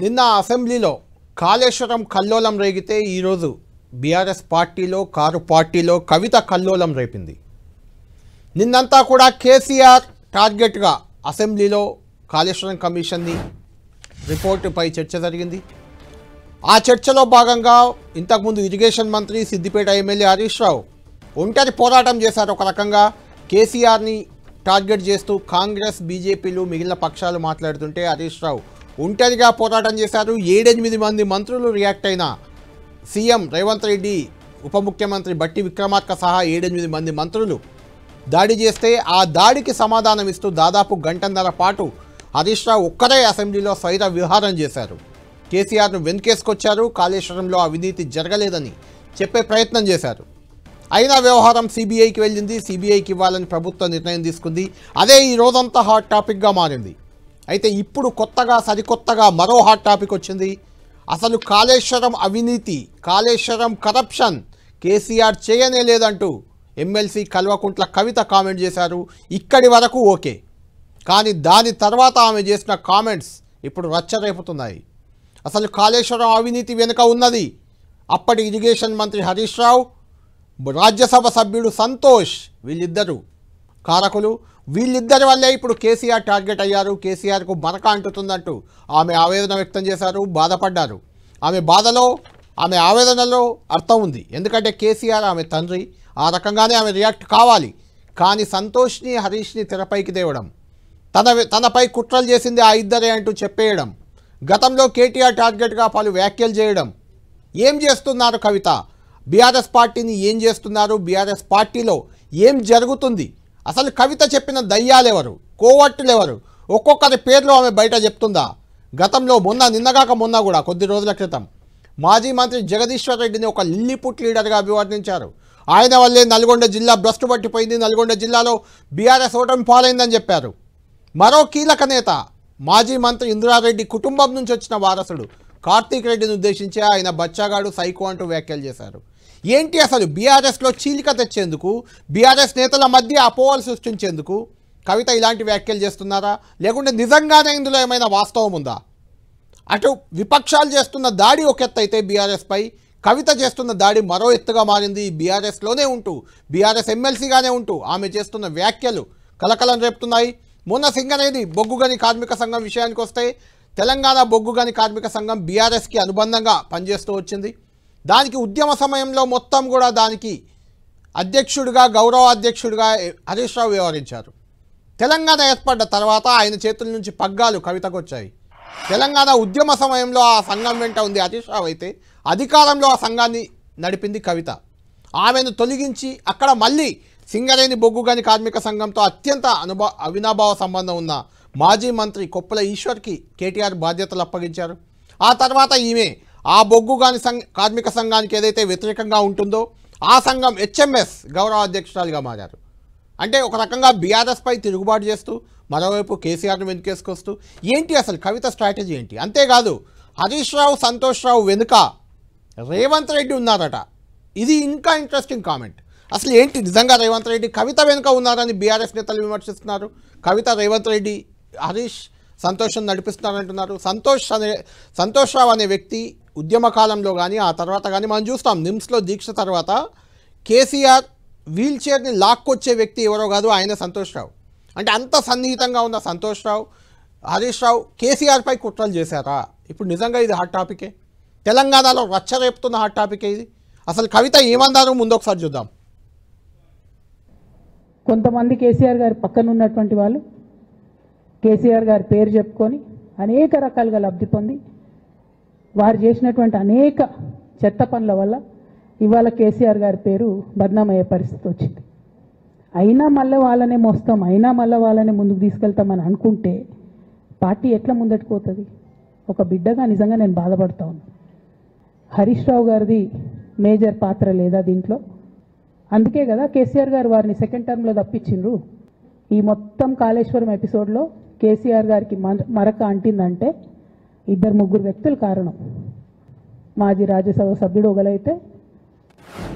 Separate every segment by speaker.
Speaker 1: నిన్న అసెంబ్లీలో కాళేశ్వరం కల్లోలం రేగితే ఈరోజు బీఆర్ఎస్ పార్టీలో కారు పార్టీలో కవిత కల్లోలం రేపింది. నిన్నంతా కూడా కేసీఆర్ టార్గెట్గా అసెంబ్లీలో కాళేశ్వరం కమిషన్ని రిపోర్టుపై చర్చ జరిగింది. ఆ చర్చలో భాగంగా ఇంతకుముందు ఇరిగేషన్ మంత్రి సిద్దిపేట ఎమ్మెల్యే హరీష్ రావు ఒంటరి పోరాటం చేశారు. ఒక రకంగా కేసీఆర్ని టార్గెట్ చేస్తూ కాంగ్రెస్ బీజేపీలు మిగిలిన పక్షాలు మాట్లాడుతుంటే హరీష్ రావు ఒంటరిగా పోరాటం చేశారు. 7-8 మంది మంత్రులు రియాక్ట్ అయిన సీఎం రేవంత్ రెడ్డి, ఉప ముఖ్యమంత్రి బట్టి విక్రమార్క సహా 7-8 మంది మంత్రులు దాడి చేస్తే ఆ దాడికి సమాధానం ఇస్తూ దాదాపు గంటన్నర పాటు హరీష్ రావు ఒక్కరే అసెంబ్లీలో స్వైర విహారం చేశారు. కేసీఆర్ను వెనుకేసుకొచ్చారు. కాళేశ్వరంలో అవినీతి జరగలేదని చెప్పే ప్రయత్నం చేశారు. అయినా వ్యవహారం సిబిఐకి వెళ్ళింది. సిబిఐకి ఇవ్వాలని ప్రభుత్వం నిర్ణయం తీసుకుంది. అదే ఈ రోజంతా హాట్ టాపిక్గా మారింది. అయితే ఇప్పుడు కొత్తగా సరికొత్తగా మరో హాట్ టాపిక్ వచ్చింది. అసలు కాళేశ్వరం అవినీతి, కాళేశ్వరం కరప్షన్ కేసీఆర్ చేయనే లేదంటూ ఎమ్మెల్సీ కల్వకుంట్ల కవిత కామెంట్ చేశారు. ఇక్కడి వరకు ఓకే, కానీ దాని తర్వాత ఆమె చేసిన కామెంట్స్ ఇప్పుడు రచ్చరేపుతున్నాయి. అసలు కాళేశ్వరం అవినీతి వెనుక ఉన్నది అప్పటి ఇరిగేషన్ మంత్రి హరీష్ రావు, రాజ్యసభ సభ్యుడు సంతోష్, వీళ్ళిద్దరూ కారకులు. వీళ్ళిద్దరి వల్లే ఇప్పుడు కేసీఆర్ టార్గెట్ అయ్యారు. కేసీఆర్కు మరక అంటుతుందంటూ ఆమె ఆవేదన వ్యక్తం చేశారు, బాధపడ్డారు. ఆమె బాధలో, ఆమె ఆవేదనలో అర్థం ఉంది. ఎందుకంటే కేసీఆర్ ఆమె తండ్రి, ఆ రకంగానే ఆమె రియాక్ట్ కావాలి. కానీ సంతోష్ని, హరీష్ని తెరపైకి తేవడం, తనపై కుట్రలు చేసింది ఆ ఇద్దరే అంటూ చెప్పేయడం, గతంలో కేటీఆర్ టార్గెట్గా పలు వ్యాఖ్యలు చేయడం. ఏం చేస్తున్నారు కవిత? బీఆర్ఎస్ పార్టీని ఏం చేస్తున్నారు? బీఆర్ఎస్ పార్టీలో ఏం జరుగుతుంది? అసలు కవిత చెప్పిన దయ్యాలెవరు, కోవట్టులెవరు? ఒక్కొక్కరి పేర్లు ఆమె బయట చెప్తుందా? గతంలో నిన్నగాక మొన్న కూడా కొద్ది రోజుల క్రితం మాజీ మంత్రి జగదీశ్వర్ రెడ్డిని ఒక లిల్లీపుట్ లీడర్గా అభివర్ణించారు. ఆయన వల్లే నల్గొండ జిల్లా భ్రష్టు పట్టిపోయింది, నల్గొండ జిల్లాలో బీఆర్ఎస్ ఓటమి పాలైందని చెప్పారు. మరో కీలక నేత, మాజీ మంత్రి ఇందిరారెడ్డి కుటుంబం నుంచి వచ్చిన వారసుడు కార్తీక్ రెడ్డిని ఉద్దేశించి ఆయన బచ్చాగాడు, సైకో అంటూ వ్యాఖ్యలు చేశారు. ఏంటి అసలు బీఆర్ఎస్లో చీలిక తెచ్చేందుకు, బీఆర్ఎస్ నేతల మధ్య అపోహలు సృష్టించేందుకు కవిత ఇలాంటి వ్యాఖ్యలు చేస్తున్నారా? లేకుంటే నిజంగానే ఇందులో ఏమైనా వాస్తవం ఉందా? అటు విపక్షాలు చేస్తున్న దాడి ఒక ఎత్తు అయితే బీఆర్ఎస్పై కవిత చేస్తున్న దాడి మరో ఎత్తుగా మారింది. బీఆర్ఎస్లోనే ఉంటూ, బీఆర్ఎస్ ఎమ్మెల్సీగానే ఉంటూ ఆమె చేస్తున్న వ్యాఖ్యలు కలకలం రేపుతున్నాయి. మొన్న సింగరేణి బొగ్గుగని కార్మిక సంఘం విషయానికి వస్తే, తెలంగాణ బొగ్గుగని కార్మిక సంఘం బీఆర్ఎస్కి అనుబంధంగా పనిచేస్తూ వచ్చింది. దానికి ఉద్యమ సమయంలో మొత్తం కూడా దానికి అధ్యక్షుడిగా, గౌరవ అధ్యక్షుడిగా హరీష్ రావు వ్యవహరించారు. తెలంగాణ ఏర్పడ్డ తర్వాత ఆయన చేతుల నుంచి పగ్గాలు కవితకు వచ్చాయి. తెలంగాణ ఉద్యమ సమయంలో ఆ సంఘం వెంట ఉంది హరీష్ రావు, అయితే అధికారంలో ఆ సంఘాన్ని నడిపింది కవిత. ఆమెను తొలగించి అక్కడ మళ్ళీ సింగరేణి బొగ్గుగని కార్మిక సంఘంతో అత్యంత అవినాభావ సంబంధం ఉన్న మాజీ మంత్రి కొప్పుల ఈశ్వర్కి కేటీఆర్ బాధ్యతలు అప్పగించారు. ఆ తర్వాత ఈమె ఆ బొగ్గుగని కార్మిక సంఘానికి ఏదైతే వ్యతిరేకంగా ఉంటుందో ఆ సంఘం హెచ్ఎంఎస్ గౌరవ అధ్యక్షురాలుగా మారారు. అంటే ఒక రకంగా బీఆర్ఎస్పై తిరుగుబాటు చేస్తూ, మరోవైపు కేసీఆర్ను వెనుకేసుకొస్తూ, ఏంటి అసలు కవిత స్ట్రాటజీ ఏంటి? అంతేకాదు హరీష్ రావు, సంతోష్ రావు వెనుక రేవంత్ రెడ్డి ఉన్నారట. ఇది ఇంకా ఇంట్రెస్టింగ్ కామెంట్. అసలు ఏంటి నిజంగా రేవంత్ రెడ్డి కవిత వెనుక ఉన్నారని బీఆర్ఎస్ నేతలు విమర్శిస్తున్నారు. కవిత రేవంత్ రెడ్డి, హరీష్, సంతోషం నడిపిస్తున్నారంటున్నారు. సంతోష్ రావు అనే వ్యక్తి ఉద్యమ కాలంలో కానీ ఆ తర్వాత కానీ మనం చూస్తాం, నిమ్స్లో దీక్ష తర్వాత కేసీఆర్ వీల్ చైర్ని లాక్కొచ్చే వ్యక్తి ఎవరో కాదు, ఆయన సంతోష్ రావు. అంటే అంత సన్నిహితంగా ఉన్న సంతోష్ రావు, హరీష్ రావు కేసీఆర్పై కుట్రలు చేశారా? ఇప్పుడు నిజంగా ఇది హాట్ టాపికే. తెలంగాణలో రచ్చరేపుతున్న హాట్ టాపికే ఇది. అసలు కవిత ఏమన్నారు ముందు ఒకసారి చూద్దాం.
Speaker 2: కొంతమంది కేసీఆర్ గారి పక్కన ఉన్నటువంటి వాళ్ళు కేసీఆర్ గారి పేరు చెప్పుకొని అనేక రకాలుగా లబ్ధి పొంది వారు చేసినటువంటి అనేక చెత్త పనుల వల్ల ఇవాళ కేసీఆర్ గారి పేరు బద్నామయ్యే పరిస్థితి వచ్చింది. అయినా మళ్ళీ వాళ్ళనే మోస్తాం, అయినా మళ్ళీ వాళ్ళనే ముందుకు తీసుకెళ్తామని అనుకుంటే పార్టీ ఎట్లా ముందటికి పోతుంది? ఒక బిడ్డగా నిజంగా నేను బాధపడతా ఉన్నాను. హరీష్ రావు గారిది మేజర్ పాత్ర లేదా దీంట్లో? అందుకే కదా కేసీఆర్ గారు వారిని సెకండ్ టర్మ్లో తప్పించిండ్రు. ఈ మొత్తం కాళేశ్వరం ఎపిసోడ్లో కేసీఆర్ గారికి మరక అంటిందంటే 2-3 వ్యక్తులు కారణం. మాజీ రాజ్యసభ సభ్యుడు ఒకలైతే,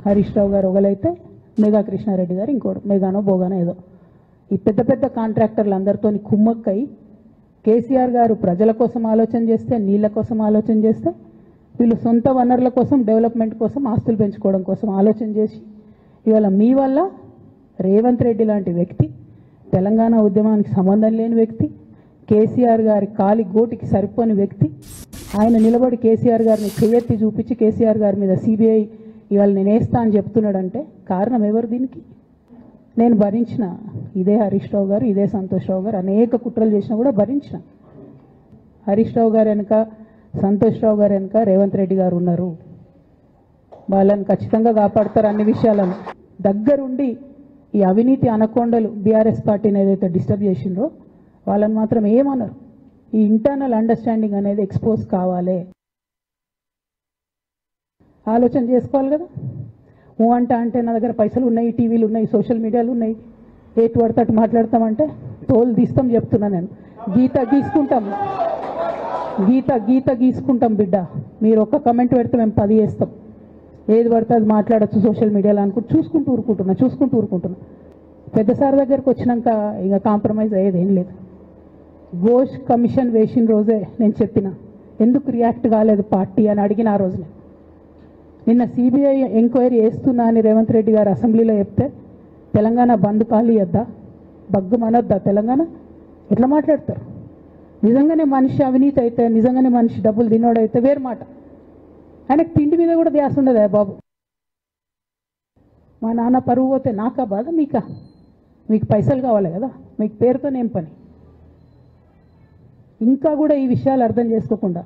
Speaker 2: హరీష్ రావు గారు ఒకలైతే, మెగా కృష్ణారెడ్డి గారు ఇంకోడు, మెగానో బోగానో ఏదో. ఈ పెద్ద పెద్ద కాంట్రాక్టర్లు అందరితో కుమ్మక్కై కేసీఆర్ గారు ప్రజల కోసం ఆలోచన చేస్తే, నీళ్ళ కోసం ఆలోచన చేస్తే, వీళ్ళు సొంత వనరుల కోసం, డెవలప్మెంట్ కోసం, ఆస్తులు పెంచుకోవడం కోసం ఆలోచన చేసి ఇవాళ మీ వల్ల రేవంత్ రెడ్డి లాంటి వ్యక్తి, తెలంగాణ ఉద్యమానికి సంబంధం లేని వ్యక్తి, కేసీఆర్ గారి కాలి గోటికి సరిపోని వ్యక్తి, ఆయన నిలబడి కేసీఆర్ గారిని చెయ్యెత్తి చూపించి కేసీఆర్ గారి మీద సిబిఐ ఇవాళ నేను వేస్తా అని చెప్తున్నాడంటే కారణం ఎవరు దీనికి? నేను భరించిన, ఇదే హరీష్ రావు గారు, ఇదే సంతోష్ రావు గారు అనేక కుట్రలు చేసినా కూడా భరించిన. హరీష్ రావు గారు వెనుక, సంతోష్ రావు గారు వెనుక రేవంత్ రెడ్డి గారు ఉన్నారు. వాళ్ళని ఖచ్చితంగా కాపాడతారు అన్ని విషయాలను. దగ్గరుండి ఈ అవినీతి అనకొండలు బీఆర్ఎస్ పార్టీని ఏదైతే డిస్టర్బ్ చేసిండ్రో వాళ్ళని మాత్రం ఏమన్నారు. ఈ ఇంటర్నల్ అండర్స్టాండింగ్ అనేది ఎక్స్పోజ్ కావాలి. ఆలోచన చేసుకోవాలి కదా. అంటే నా దగ్గర పైసలు ఉన్నాయి, టీవీలు ఉన్నాయి, సోషల్ మీడియాలు ఉన్నాయి, ఏటు పడితే అటు మాట్లాడతామంటే తోలు తీస్తాం చెప్తున్నా నేను. గీత గీసుకుంటాం బిడ్డ. మీరు ఒక్క కమెంట్ పెడితే మేము 10 చేస్తాం. ఏది పడితే అది మాట్లాడచ్చు సోషల్ మీడియాలో అనుకుంటూ చూసుకుంటూ ఊరుకుంటున్నా. పెద్ద సార్ దగ్గరకు వచ్చినాక ఇక కాంప్రమైజ్ అయ్యేది ఏం లేదు. ఘోష్ కమిషన్ వేసిన రోజే నేను చెప్పిన, ఎందుకు రియాక్ట్ కాలేదు పార్టీ అని అడిగిన ఆ రోజునే. నిన్న సిబిఐ ఎంక్వైరీ చేస్తున్నా అని రేవంత్ రెడ్డి గారు అసెంబ్లీలో చెప్తే తెలంగాణ బంద్ ఖాళీ వద్దా, బగ్గు మనొద్దా తెలంగాణ? ఎట్లా మాట్లాడతారు? నిజంగానే మనిషి అవినీతి అయితే, నిజంగానే మనిషి డబ్బులు తినోడైతే వేరు మాట. ఆయనకు తిండి మీద కూడా ధ్యాస ఉండదా బాబు? మా నాన్న పరువు పోతే నాకా బాధ, మీకా? మీకు పైసలు కావాలి కదా, మీకు పేరుతోనేం పని? ఇంకా కూడా ఈ విషయాలు అర్థం చేసుకోకుండా,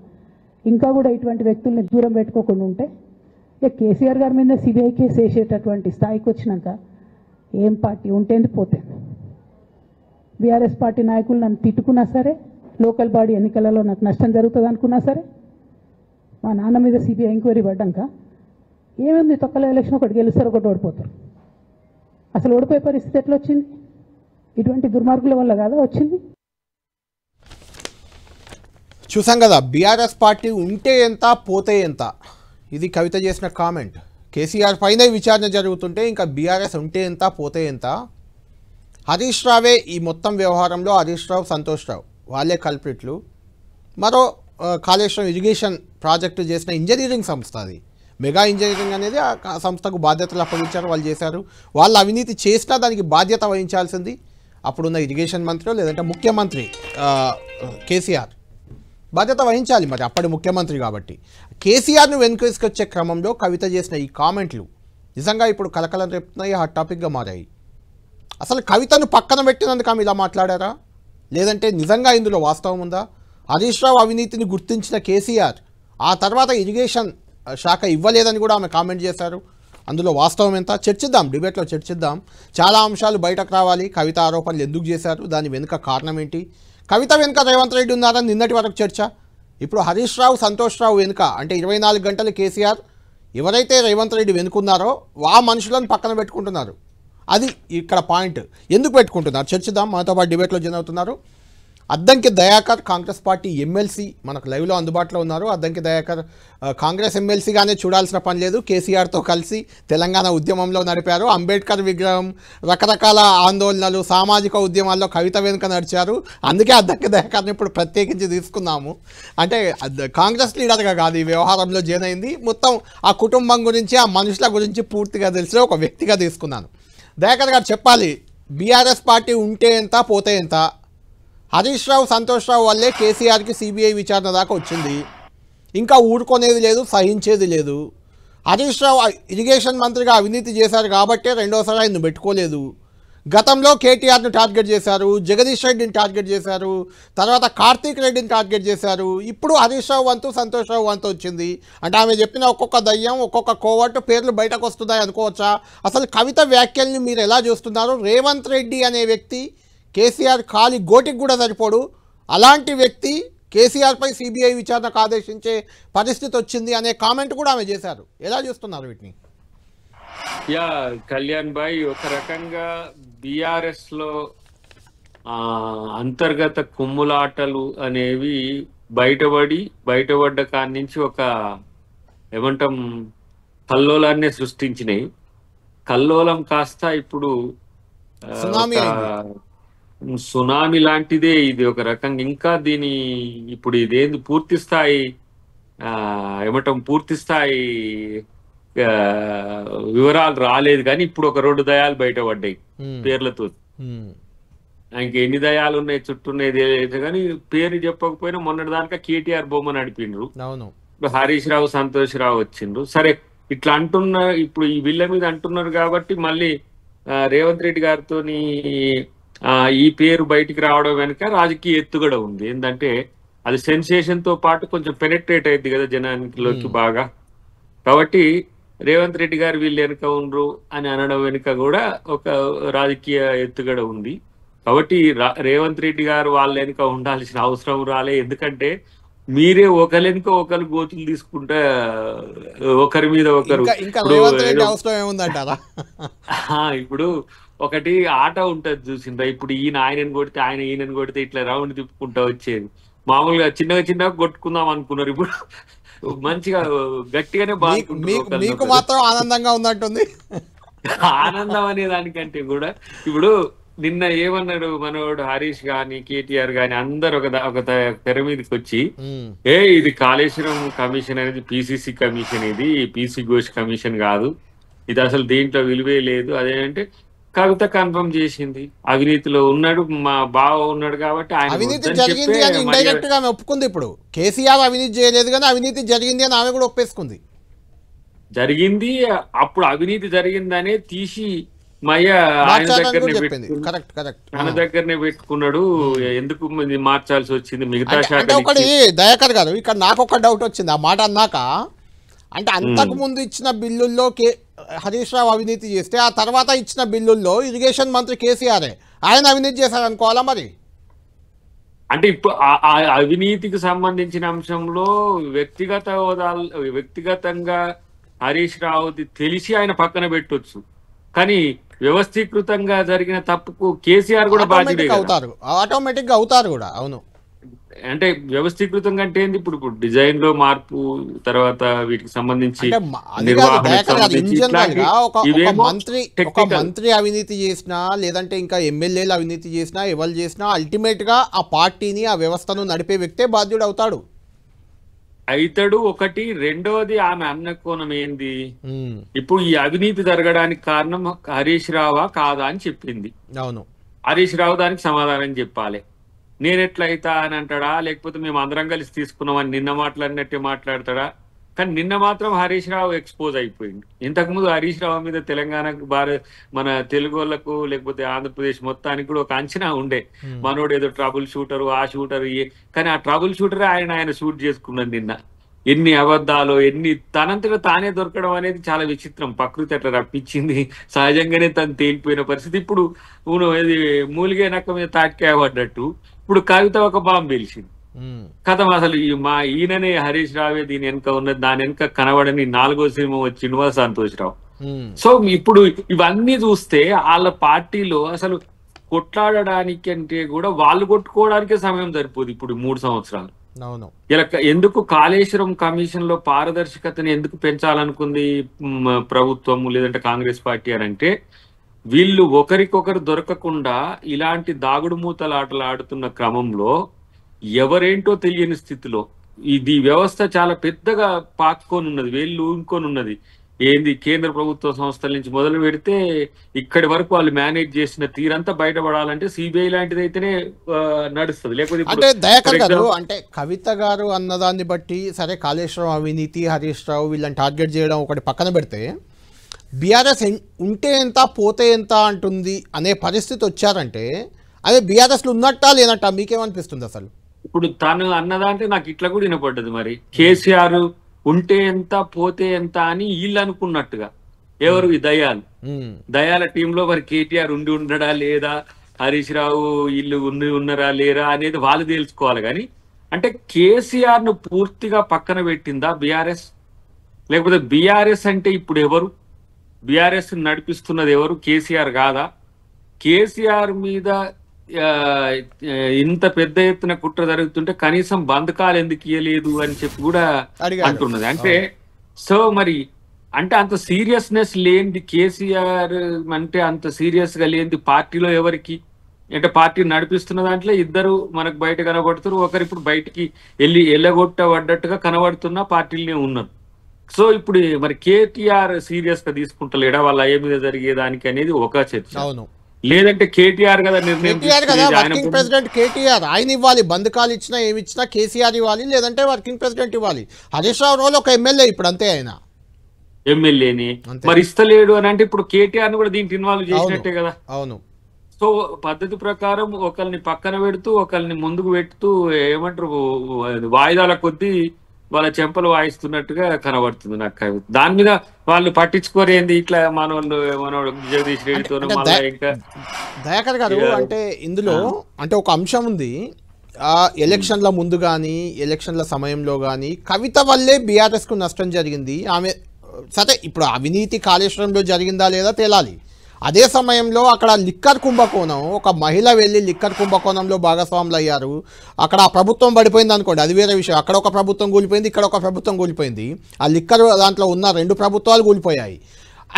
Speaker 2: ఇంకా కూడా ఇటువంటి వ్యక్తుల్ని దూరం పెట్టుకోకుండా ఉంటే ఇక కేసీఆర్ గారి మీద సిబిఐ కేసు వేసేటటువంటి స్థాయికి వచ్చినాక ఏం పార్టీ ఉంటేంది పోతేంది. బీఆర్ఎస్ పార్టీ నాయకులు నన్ను తిట్టుకున్నా సరే, లోకల్ బాడీ ఎన్నికలలో నాకు నష్టం జరుగుతుంది అనుకున్నా సరే, మా నాన్న మీద సిబిఐ ఎంక్వైరీ పడ్డాక ఏముంది, తొక్కల ఎలక్షన్ ఒకటి గెలుస్తారు, ఒకటి ఓడిపోతారు. అసలు ఓడిపోయే పరిస్థితి ఎట్లా వచ్చింది? ఇటువంటి దుర్మార్గుల వల్ల కాదా వచ్చింది?
Speaker 1: చూసాం కదా, బీఆర్ఎస్ పార్టీ ఉంటే ఎంత పోతే ఎంత. ఇది కవిత చేసిన కామెంట్. కేసీఆర్ పైన విచారణ జరుగుతుంటే ఇంకా బీఆర్ఎస్ ఉంటే ఎంత పోతే ఎంత. హరీష్ రావే ఈ మొత్తం వ్యవహారంలో, హరీష్ రావు, సంతోష్ రావు వాళ్ళే కల్ప్రిట్లు. మరో కాళేశ్వరం ఇరిగేషన్ ప్రాజెక్టు చేసిన ఇంజనీరింగ్ సంస్థ, అది మెగా ఇంజనీరింగ్ అనేది ఆ సంస్థకు బాధ్యతలు అప్పగించారు, వాళ్ళు చేశారు. వాళ్ళు అవినీతి చేసినా దానికి బాధ్యత వహించాల్సింది అప్పుడున్న ఇరిగేషన్ మంత్రి లేదంటే ముఖ్యమంత్రి కేసీఆర్ బాధ్యత వహించాలి. మరి అప్పటి ముఖ్యమంత్రి కాబట్టి కేసీఆర్ను వెనుకేసుకొచ్చే క్రమంలో కవిత చేసిన ఈ కామెంట్లు నిజంగా ఇప్పుడు కలకలం రేపుతున్నాయి, హాట్ టాపిక్గా మారాయి. అసలు కవితను పక్కన పెట్టినందుకు ఆమె ఇలా మాట్లాడారా, లేదంటే నిజంగా ఇందులో వాస్తవం ఉందా? హరీష్ రావు అవినీతిని గుర్తించిన కేసీఆర్ ఆ తర్వాత ఇరిగేషన్ శాఖ ఇవ్వలేదని కూడా ఆమె కామెంట్ చేశారు. అందులో వాస్తవం ఎంత? చర్చిద్దాం, డిబేట్లో చర్చిద్దాం. చాలా అంశాలు బయటకు రావాలి. కవిత ఆరోపణలు ఎందుకు చేశారు, దాని వెనుక కారణం ఏంటి, కవిత వెనుక రేవంత్ రెడ్డి ఉన్నారని నిన్నటి వరకు చర్చ. ఇప్పుడు హరీష్ రావు, సంతోష్ రావు వెనుక అంటే 24 గంటలు కేసీఆర్ ఎవరైతే రేవంత్ రెడ్డి వెనుకున్నారో ఆ మనుషులను పక్కన పెట్టుకుంటున్నారు. అది ఇక్కడ పాయింట్. ఎందుకు పెట్టుకుంటున్నారు చర్చిద్దాం. మనతో పాటు డిబేట్లో జాయిన్ అవుతున్నారు అద్దంకి దయాకర్, కాంగ్రెస్ పార్టీ ఎమ్మెల్సీ, మనకు లైవ్లో అందుబాటులో ఉన్నారు. అద్దంకి దయాకర్ కాంగ్రెస్ ఎమ్మెల్సీగానే చూడాల్సిన పని లేదు, కేసీఆర్తో కలిసి తెలంగాణ ఉద్యమంలో నడిపారు. అంబేద్కర్ విగ్రహం, రకరకాల ఆందోళనలు, సామాజిక ఉద్యమాల్లో కవిత వెనుక నడిచారు. అందుకే అద్దంకి దయాకర్ని ఇప్పుడు ప్రత్యేకించి తీసుకున్నాము. అంటే కాంగ్రెస్ లీడర్గా కాదు ఈ వ్యవహారంలో జాయిన్ అయింది, మొత్తం ఆ కుటుంబం గురించి, ఆ మనుషుల గురించి పూర్తిగా తెలిసిన ఒక వ్యక్తిగా తీసుకున్నాను. దయాకర్ గారు చెప్పాలి, బీఆర్ఎస్ పార్టీ ఉంటే ఎంత పోతే ఎంత? హరీష్ రావు, సంతోష్ రావు వల్లే కేసీఆర్కి సిబిఐ విచారణ దాకా వచ్చింది. ఇంకా ఊరుకునేది లేదు, సహించేది లేదు. హరీష్ రావు ఇరిగేషన్ మంత్రిగా అవినీతి చేశారు కాబట్టే రెండోసారి ఆయన్ను పెట్టుకోలేదు. గతంలో కేటీఆర్ను టార్గెట్ చేశారు, జగదీష్ రెడ్డిని టార్గెట్ చేశారు, తర్వాత కార్తీక్ రెడ్డిని టార్గెట్ చేశారు. ఇప్పుడు హరీష్ రావు వంతు, సంతోష్ రావు వంతు వచ్చింది. అంటే ఆమె చెప్పిన ఒక్కొక్క దయ్యం, ఒక్కొక్క కోవట్టు పేర్లు బయటకు వస్తున్నాయి అనుకోవచ్చా? అసలు కవిత వ్యాఖ్యల్ని మీరు ఎలా చూస్తున్నారు? రేవంత్ రెడ్డి అనే వ్యక్తి కేసీఆర్ ఖాళీ గోటికి కూడా సరిపోడు, అలాంటి వ్యక్తి కేసీఆర్పై సిబిఐ విచారణకు ఆదేశించే పరిస్థితి వచ్చింది అనే కామెంట్ కూడా ఆమె చేశారు. ఎలా చూస్తున్నారు వీటిని?
Speaker 3: యా కళ్యాణ్ భాయ్, ఒక రకంగా బీఆర్ఎస్ లో అంతర్గత కుమ్ములాటలు అనేవి బయటపడ్డ కాడి నుంచి ఒక ఏమంటాం కల్లోలాన్ని సృష్టించినాయి. కల్లోలం కాస్త ఇప్పుడు సునామీ లాంటిదే ఇది ఒక రకంగా. ఇంకా దీని ఇప్పుడు ఇదేంది పూర్తి స్థాయి ఏమంటాం పూర్తి స్థాయి ఆ, వివరాలు రాలేదు, కానీ ఇప్పుడు ఒక 2 దయాలు బయటపడ్డాయి పేర్లతో.
Speaker 1: ఉమ్,
Speaker 3: ఇంక ఎన్ని దయాలు ఉన్నాయి చుట్టూ ఉన్నది కానీ పేరు చెప్పకపోయినా మొన్నటి దాకా కేటీఆర్ బొమ్మ నడిపిండ్రు.
Speaker 1: అవును.
Speaker 3: ఇప్పుడు హరీష్ రావు, సంతోష్ రావు వచ్చిండ్రు. సరే ఇట్లా అంటున్నారు, ఇప్పుడు ఈ వీళ్ళ మీద అంటున్నారు కాబట్టి మళ్ళీ రేవంత్ రెడ్డి గారితో ఈ పేరు బయటికి రావడం వెనుక రాజకీయ ఎత్తుగడ ఉంది. ఏంటంటే అది సెన్సేషన్ తో పాటు కొంచెం పెనెట్రేట్ అయింది కదా జనానికిలోకి బాగా. కాబట్టి రేవంత్ రెడ్డి గారు వీళ్ళు వెనుక ఉండ్రు అని అనడం వెనుక కూడా ఒక రాజకీయ ఎత్తుగడ ఉంది. కాబట్టి రేవంత్ రెడ్డి గారు వాళ్ళ వెనుక ఉండాల్సిన అవసరం రాలే. ఎందుకంటే మీరే ఒకరి ఒకరు గోతులు తీసుకుంటే ఒకరి మీద ఒకరు
Speaker 1: ఇంకా
Speaker 3: ఇప్పుడు
Speaker 1: రేవంత్ రెడ్డి అవసరం ఏముందంటారా?
Speaker 3: ఇప్పుడు ఒకటి ఆట ఉంటది చూసిందా, ఇప్పుడు ఆయనని కొడితే ఈయనని కొడితే ఇట్లా రౌండ్ తిప్పుకుంటా వచ్చేది. మామూలుగా చిన్నగా కొట్టుకుందాం అనుకున్నారు, ఇప్పుడు మంచిగా గట్టిగానే
Speaker 1: మీకు మాత్రం ఆనందంగా ఉన్నట్టుంది.
Speaker 3: ఆనందం అనే దానికంటే కూడా ఇప్పుడు నిన్న ఏమన్నాడు మనోడు హరీష్ గాని కేటీఆర్ గాని అందరు ఒక తెర మీదకి వచ్చి ఇది కాళేశ్వరం కమిషన్ అనేది పిసిసి కమిషన్, ఇది పిసి ఘోష్ కమిషన్ కాదు, ఇది అసలు దీంట్లో విలువే లేదు. అదేంటే కవిత కన్ఫర్మ్ చేసింది, అవినీతిలో ఉన్నాడు మా బావ ఉన్నాడు కాబట్టి ఆయన
Speaker 1: అవినీతి జరిగింది అని ఇండైరెక్ట్ గా ఒప్పుకుంది. ఇప్పుడు కేసీఆర్ అవినీతి చేయలేదు కానీ అవినీతి జరిగింది అని ఆమె కూడా ఒప్పేసుకుంది.
Speaker 3: జరిగింది, అప్పుడు అవినీతి జరిగిందనే తీసి మయ్య ఆయన దగ్గరనే పెట్టుకున్నాడు. ఎందుకు మార్చాల్సి వచ్చింది మిగతా శాఖ?
Speaker 1: ఒకటి దయాకర్ గారు, ఇక్కడ నాకు ఒక డౌట్ వచ్చింది ఆ మాట అన్నాక. అంటే అంతకు ముందు ఇచ్చిన బిల్లుల్లో హరీష్ రావు అవినీతి చేస్తే ఆ తర్వాత ఇచ్చిన బిల్లుల్లో ఇరిగేషన్ మంత్రి కేసీఆర్ ఆయన అవినీతి చేశారు అనుకోవాలా మరి?
Speaker 3: అంటే ఇప్పుడు ఆ అవినీతికి సంబంధించిన అంశంలో వ్యక్తిగతంగా హరీష్ రావుది తెలిసి ఆయన పక్కన పెట్టొచ్చు, కానీ వ్యవస్థీకృతంగా జరిగిన తప్పుకు కేసీఆర్ కూడా బాధ్యుడే
Speaker 1: అవుతారు, ఆటోమేటిక్ గా అవుతారు కూడా. అవును,
Speaker 3: అంటే వ్యవస్థీకృతంగా అంటే ఏంది, ఇప్పుడు డిజైన్ లో మార్పు, తర్వాత వీటికి సంబంధించి
Speaker 1: మంత్రి అవినీతి చేసినా లేదంటే ఇంకా ఎమ్మెల్యేలు అవినీతి చేసినా ఎవరు చేసినా అల్టిమేట్ గా ఆ పార్టీని ఆ వ్యవస్థను నడిపే వ్యక్తే బాధ్యుడు అవుతాడు.
Speaker 3: ఒకటి. రెండవది ఆమె అన్న కోణం ఏంది, ఇప్పుడు ఈ అవినీతి జరగడానికి కారణం హరీష్ రావా కాదా అని చెప్పింది.
Speaker 1: అవును,
Speaker 3: హరీష్ రావు దానికి సమాధానం చెప్పాలి. నేనెట్లయితా అని అంటాడా, లేకపోతే మేము అందరం కలిసి తీసుకున్నామని నిన్న మాట్లాడినట్టే మాట్లాడతాడా? కానీ నిన్న మాత్రం హరీష్ రావు ఎక్స్పోజ్ అయిపోయింది. ఇంతకుముందు హరీష్ రావు మీద తెలంగాణకు మన తెలుగు వాళ్ళకు లేకపోతే ఆంధ్రప్రదేశ్ మొత్తానికి కూడా ఒక అంచనా ఉండే, మనోడు ఏదో ట్రబుల్ షూటరు ఆ షూటర్. కానీ ఆ ట్రబుల్ షూటరే ఆయన షూట్ చేసుకున్నాడు నిన్న. ఎన్ని అబద్ధాలు, తనంతట తానే దొరకడం అనేది చాలా విచిత్రం. ప్రకృతి అట్లా రప్పించింది, సహజంగానే తను తేలిపోయిన పరిస్థితి. ఇప్పుడు ఇది మూలిగే నక్క మీద తాటికాయ పడ్డట్టు ఇప్పుడు కవిత ఒక బాంబు పిలిచింది కథం. అసలు ఈయననే హరీష్ రావే దీని వెనుక ఉన్నది, దాని వెనుక కనబడని 4వ సినిమా వచ్చిండు సంతోష్ రావు. సో ఇప్పుడు ఇవన్నీ చూస్తే వాళ్ళ పార్టీలో అసలు కొట్లాడడానికి అంటే కూడా వాళ్ళు కొట్టుకోవడానికే సమయం సరిపోదు ఇప్పుడు 3 సంవత్సరాలు. ఇలా ఎందుకు కాళేశ్వరం కమిషన్ లో పారదర్శకతని ఎందుకు పెంచాలనుకుంది ప్రభుత్వం లేదంటే కాంగ్రెస్ పార్టీ అని అంటే, వీళ్ళు ఒకరికొకరు దొరకకుండా ఇలాంటి దాగుడు మూతల ఆటలు ఆడుతున్న క్రమంలో ఎవరేంటో తెలియని స్థితిలో ఇది వ్యవస్థ చాలా పెద్దగా పాక్కొని ఉన్నది, వేళ్ళు ఊనుకొని ఉన్నది. ఏంది కేంద్ర ప్రభుత్వ సంస్థల నుంచి మొదలు పెడితే ఇక్కడి వరకు వాళ్ళు మేనేజ్ చేసిన తీరంతా బయటపడాలంటే సిబిఐ లాంటిది అయితేనే నడుస్తుంది. లేకపోతే
Speaker 1: అంటే దయాకర్ గారు, అంటే కవిత గారు అన్నదాన్ని బట్టి సరే కాళేశ్వరం అవినీతి హరీష్ రావు వీళ్ళని టార్గెట్ చేయడం ఒకటి పక్కన పెడితే, బీఆర్ఎస్ ఉంటే ఎంత పోతే ఎంత అంటుంది అనే పరిస్థితి వచ్చారంటే అదే బీఆర్ఎస్లో ఉన్నట్టా లేనట్టా మీకేమనిపిస్తుంది అసలు?
Speaker 3: ఇప్పుడు తను అన్నదంటే నాకు ఇట్లా కూడా వినపడ్డది, మరి కేసీఆర్ ఉంటే ఎంత పోతే ఎంత అని వీళ్ళు అనుకున్నట్టుగా. ఎవరు ఈ దయాల టీంలో మరి కేటీఆర్ ఉండడా లేదా, హరీష్ రావు వీళ్ళు ఉన్నారా లేరా అనేది వాళ్ళు తెలుసుకోవాలి. కానీ అంటే కేసీఆర్ ను పూర్తిగా పక్కన పెట్టిందా బీఆర్ఎస్? లేకపోతే బీఆర్ఎస్ అంటే ఇప్పుడు ఎవరు? బీఆర్ఎస్ నడిపిస్తున్నది ఎవరు? కేసీఆర్ కాదా? కేసీఆర్ మీద ఇంత పెద్ద ఎత్తున కుట్ర జరుగుతుంటే కనీసం బంధకాలు ఎందుకు ఇయ్యలేదు అని చెప్పి కూడా అంటున్నది. అంటే సో మరి అంటే అంత సీరియస్నెస్ లేనిది కేసీఆర్ అంటే అంత సీరియస్ గా లేనిది పార్టీలో ఎవరికి? అంటే పార్టీ నడిపిస్తున్న దాంట్లో ఇద్దరు మనకు బయట కనబడుతున్నారు, ఒకరు ఇప్పుడు బయటికి ఎల్లగొట్టబడ్డట్టుగా కనబడుతున్న పార్టీలనే ఉన్నారు. సో ఇప్పుడు మరి కేటీఆర్ సీరియస్ గా తీసుకుంటలేడా వాళ్ళ అయ్య మీద జరిగేదానికి అనేది ఒక చర్చ.
Speaker 1: అవును,
Speaker 3: లేదంటే కేటీఆర్ కదా నిర్ణయం
Speaker 1: కేటీఆర్ కదా
Speaker 3: తీసుకునేది,
Speaker 1: వర్కింగ్ ప్రెసిడెంట్ కేటీఆర్, ఆయన ఇవ్వాలి, బంధకాలు ఇచ్చినా ఏమి ఇచ్చినా కేసీఆర్ ఇవ్వాలి, లేదంటే వర్కింగ్ ప్రెసిడెంట్ ఇవ్వాలి. హరీష్ రావు రోల్ ఒక ఎమ్మెల్యే ఇప్పుడు, అంతే ఆయన
Speaker 3: ఎమ్మెల్యేని
Speaker 1: అంతే.
Speaker 3: మరి ఇస్తలేడు అని అంటే ఇప్పుడు కేటీఆర్ ని కూడా దీనికి ఇన్వాల్వ్ చేసినట్టే కదా.
Speaker 1: అవును,
Speaker 3: సో పద్ధతి ప్రకారం ఒకరిని పక్కన పెడుతూ ఒకరిని ముందుకు పెడుతూ ఏమంటారు వాయిదాల కొద్దీ వాళ్ళ చెంపలు వాయిస్తున్నట్టుగా కనబడుతుంది నాకు. దాని మీద వాళ్ళు పట్టించుకోరేంది ఇట్లా మనోడు జగదీష్ రెడ్డితో మళ్ళీ ఇంకా
Speaker 1: దయాకర్ గారు అంటే ఇందులో అంటే ఒక అంశం ఉంది. ఎలక్షన్ల ముందు కానీ ఎలక్షన్ల సమయంలో కానీ కవిత వల్లే బీఆర్ఎస్కు నష్టం జరిగింది. ఆమె సరే ఇప్పుడు అవినీతి కాళేశ్వరంలో జరిగిందా లేదా తేలాలి. అదే సమయంలో అక్కడ లిక్కర్ కుంభకోణం, ఒక మహిళ వెళ్ళి లిక్కర్ కుంభకోణంలో భాగస్వాములు అయ్యారు. అక్కడ ఆ ప్రభుత్వం పడిపోయింది అనుకోండి, అది వేరే విషయం. అక్కడ ఒక ప్రభుత్వం కూలిపోయింది, ఇక్కడ ఒక ప్రభుత్వం కూలిపోయింది. ఆ లిక్కర్ దాంట్లో ఉన్న 2 ప్రభుత్వాలు కూలిపోయాయి.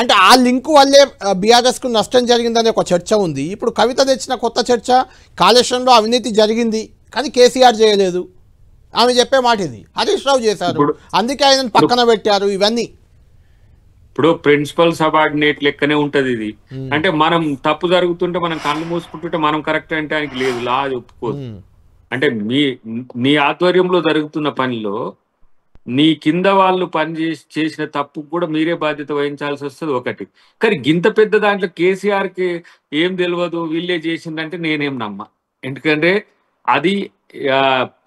Speaker 1: అంటే ఆ లింకు వల్లే బీఆర్ఎస్కు నష్టం జరిగిందనే ఒక చర్చ ఉంది. ఇప్పుడు కవిత తెచ్చిన కొత్త చర్చ, కాళేశ్వరంలో అవినీతి జరిగింది కానీ కేసీఆర్ చేయలేదు, ఆమె చెప్పే మాట ఇది. హరీష్ రావు చేశారు, అందుకే ఆయనను పక్కన పెట్టారు. ఇవన్నీ
Speaker 3: ఇప్పుడు ప్రిన్సిపల్ సబార్డినేట్ లెక్కనే ఉంటది ఇది. అంటే మనం తప్పు జరుగుతుంటే మనం కళ్ళు మూసుకుంటుంటే మనం కరెక్ట్ అంటే ఆయనకి లేదు, లా ఒప్పుకోదు. అంటే నీ ఆధ్వర్యంలో జరుగుతున్న పనిలో నీ కింద వాళ్ళు పని చేసిన తప్పు కూడా మీరే బాధ్యత వహించాల్సి వస్తుంది ఒకటి. కానీ గింత పెద్ద దాంట్లో కేసీఆర్ కి ఏం తెలియదు వీళ్ళే చేసిందంటే నేనేం నమ్మా. ఎందుకంటే అది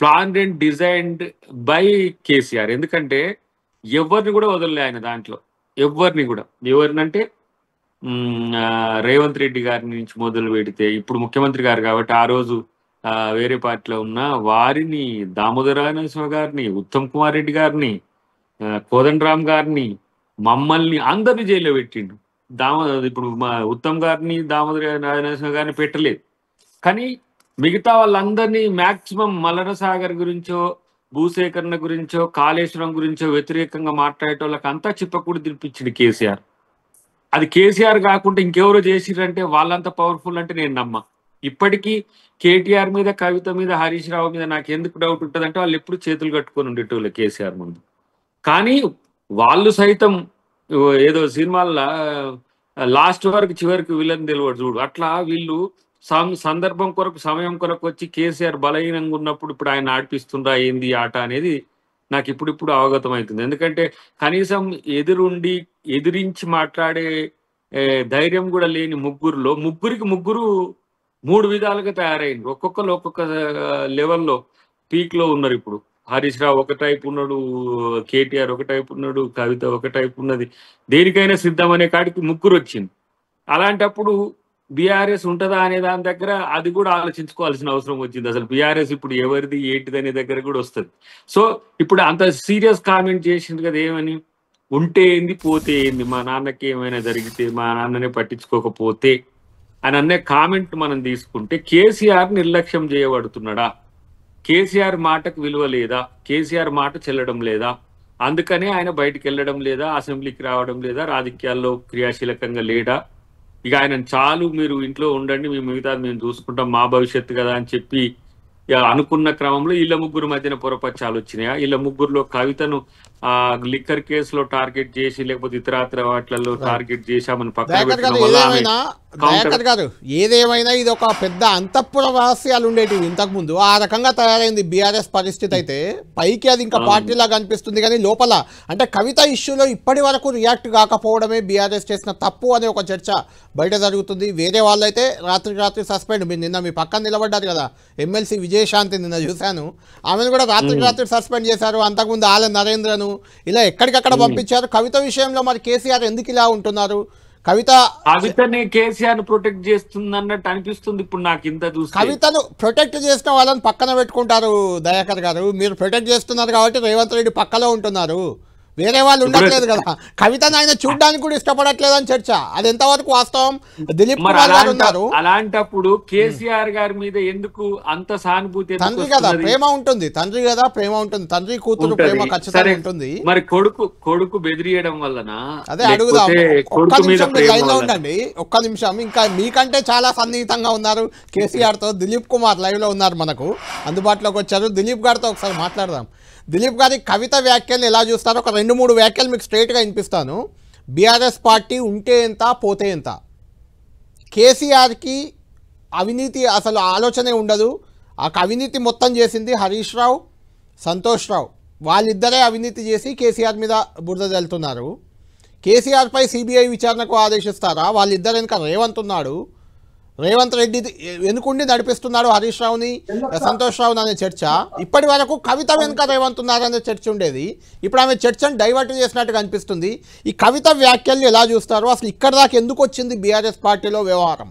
Speaker 3: planned and designed by KCR. ఎందుకంటే ఎవరిని కూడా వదలలే ఆయన దాంట్లో, ఎవరినంటే రేవంత్ రెడ్డి గారి నుంచి మొదలు పెడితే ఇప్పుడు ముఖ్యమంత్రి గారు కాబట్టి ఆ రోజు వేరే పార్టీలో ఉన్న వారిని, దామోదర నరసింహ గారిని, ఉత్తమ్ కుమార్ రెడ్డి గారిని, కోదండరామ్ గారిని, మమ్మల్ని అందరినీ జైల్లో పెట్టిండు. ఇప్పుడు మా ఉత్తమ్ గారిని, దామోదర నరసింహ గారిని పెట్టలేదు. కానీ మిగతా వాళ్ళందరినీ మాక్సిమం మల్లన సాగర్ గురించో, భూసేకరణ గురించో, కాళేశ్వరం గురించో వ్యతిరేకంగా మాట్లాడేటోళ్ళకి అంతా చిప్పకూడి తినిపించింది కేసీఆర్. అది కేసీఆర్ కాకుండా ఇంకెవరో చేసిరంటే వాళ్ళంతా పవర్ఫుల్ అంటే నేను నమ్మా. ఇప్పటికీ కేటీఆర్ మీద, కవిత మీద, హరీష్ రావు మీద నాకు ఎందుకు డౌట్ ఉంటుంది అంటే వాళ్ళు ఎప్పుడు చేతులు కట్టుకొని ఉండేటోళ్ళు కేసీఆర్ ముందు. కానీ వాళ్ళు సైతం ఏదో సినిమాల్లో లాస్ట్ వరకు చివరికి వీళ్ళని తెలియదు చూడు, అట్లా వీళ్ళు సందర్భం కొరకు, సమయం కొరకు వచ్చి కేసీఆర్ బలహీనంగా ఉన్నప్పుడు ఇప్పుడు ఆయన ఆడిపిస్తుండ్రా ఏంది ఆట అనేది నాకు ఇప్పుడు అవగతం అవుతుంది. ఎందుకంటే కనీసం ఎదిరించి మాట్లాడే ధైర్యం కూడా లేని ముగ్గురికి ముగ్గురు 3 విధాలుగా తయారైంది. ఒక్కొక్కరు ఒక్కొక్క లెవెల్లో పీక్ లో ఉన్నారు. ఇప్పుడు హరీష్ రావు ఒక టైప్ ఉన్నాడు, కేటీఆర్ ఒక టైప్ ఉన్నాడు, కవిత ఒక టైప్ ఉన్నది. దేనికైనా సిద్ధం అనే కాడికి ముగ్గురు వచ్చింది. అలాంటప్పుడు బీఆర్ఎస్ ఉంటుందా అనే దాని దగ్గర అది కూడా ఆలోచించుకోవాల్సిన అవసరం వచ్చింది. అసలు బీఆర్ఎస్ ఇప్పుడు ఎవరిది ఏంటిది అనే దగ్గర కూడా వస్తుంది. సో ఇప్పుడు అంత సీరియస్ కామెంట్ చేసింది కదా, ఏమని ఉంటే ఏంది పోతే ఏంది, మా నాన్నకి ఏమైనా జరిగితే మా నాన్ననే పట్టించుకోకపోతే అని అనే కామెంట్ మనం తీసుకుంటే కేసీఆర్ నిర్లక్ష్యం చేయబడుతున్నాడా, కేసీఆర్ మాటకు విలువ లేదా, కేసీఆర్ మాట చెల్లడం లేదా, అందుకనే ఆయన బయటికి వెళ్ళడం లేదా, అసెంబ్లీకి రావడం లేదా, రాజకీయాల్లో క్రియాశీలకంగా లేడా, ఇక ఆయన చాలు మీరు ఇంట్లో ఉండండి మీ మిగతా మేము చూసుకుంటాం మా భవిష్యత్తు కదా అని చెప్పి అనుకున్న క్రమంలో వీళ్ళ ముగ్గురు మధ్యన పొరపచ్చాలు వచ్చినాయా? వీళ్ళ ముగ్గురులో కవితను లిక్కర్ కేసులో టార్గెట్ చేసి లేకపోతే ఇతరాత్ర వాటిలలో టార్గెట్ చేశామని
Speaker 1: దయాకర్ గారు ఏదేమైనా ఇది ఒక పెద్ద అంతఃపుర రహస్యాలు ఉండేటివి ఇంతకు ముందు. ఆ రకంగా తయారైంది బీఆర్ఎస్ పరిస్థితి. అయితే పైకి అది ఇంకా పార్టీలాగా అనిపిస్తుంది కానీ లోపల అంటే కవిత ఇష్యూలో ఇప్పటి వరకు రియాక్ట్ కాకపోవడమే బీఆర్ఎస్ చేసిన తప్పు అనే ఒక చర్చ బయట జరుగుతుంది. వేరే వాళ్ళైతే రాత్రి సస్పెండ్. మీరు నిన్న మీ పక్కన నిలబడ్డారు కదా ఎమ్మెల్సీ విజయశాంతి, నిన్న చూశాను, ఆమెను కూడా రాత్రి సస్పెండ్ చేశారు. అంతకుముందు ఆల నరేంద్రను ఇలా ఎక్కడికక్కడ పంపించారు. కవిత విషయంలో మరి కేసీఆర్ ఎందుకు ఇలా ఉంటున్నారు?
Speaker 3: కవితని కేసీఆర్ ప్రొటెక్ట్ చేస్తుంది అన్నట్టు అనిపిస్తుంది ఇప్పుడు నాకు. ఇంత చూసి
Speaker 1: కవితను ప్రొటెక్ట్ చేసిన వాళ్ళని పక్కన పెట్టుకుంటారు దయాకర్ గారు. మీరు ప్రొటెక్ట్ చేస్తున్నారు కాబట్టి రేవంత్ రెడ్డి పక్కలో ఉంటున్నారు. వేరే వాళ్ళు ఉండట్లేదు కదా, కవితను ఆయన చూడడానికి కూడా ఇష్టపడట్లేదు అని చర్చ. అది ఎంతవరకు వాస్తవం? దిలీప్ కుమార్ గారు ఉన్నారు.
Speaker 3: అలాంటప్పుడు కేసీఆర్ గారి మీద ఎందుకు అంత సానుభూతి?
Speaker 1: తండ్రి కదా, ప్రేమ ఉంటుంది. తండ్రి కదా, ప్రేమ ఉంటుంది. తండ్రి కూతురు ప్రేమ ఖచ్చితంగా ఉంటుంది.
Speaker 3: మరి కొడుకు బెదిరియడం వలన?
Speaker 1: అదే అడుగుదాం. ఒక్క నిమిషం లైన్ లో ఉండండి, ఒక్క నిమిషం. ఇంకా మీకంటే చాలా సన్నిహితంగా ఉన్నారు కేసీఆర్ తో. దిలీప్ కుమార్ లైవ్ లో ఉన్నారు, మనకు అందుబాటులోకి వచ్చారు. దిలీప్ గారితో ఒకసారి మాట్లాడదాం. దిలీప్ గారి కవిత వ్యాఖ్యలు ఎలా చూస్తారో ఒక 2-3 వ్యాఖ్యలు మీకు స్ట్రైట్గా వినిపిస్తాను. బీఆర్ఎస్ పార్టీ ఉంటే ఎంత పోతే ఎంత, కేసీఆర్కి అవినీతి అసలు ఆలోచనే ఉండదు, ఆ అవినీతి మొత్తం చేసింది హరీష్ రావు, సంతోష్ రావు, వాళ్ళిద్దరే అవినీతి చేసి కేసీఆర్ మీద బురద జల్లుతున్నారు. కేసీఆర్పై సిబిఐ విచారణకు ఆదేశిస్తారా? వాళ్ళిద్దరు వెనుక రేవంత్ ఉన్నాడు, రేవంత్ రెడ్డి వెనుకుండి నడిపిస్తున్నాడు హరీష్ రావుని, సంతోష్ రావుని అనే చర్చ. ఇప్పటి వరకు కవిత వెనుక రేవంత్ ఉన్నారనే చర్చ ఉండేది. ఇప్పుడు ఆమె చర్చను డైవర్ట్ చేసినట్టుగా అనిపిస్తుంది. ఈ కవిత వ్యాఖ్యల్ని ఎలా చూస్తారు? అసలు ఇక్కడ దాకా ఎందుకు వచ్చింది బీఆర్ఎస్ పార్టీలో వ్యవహారం?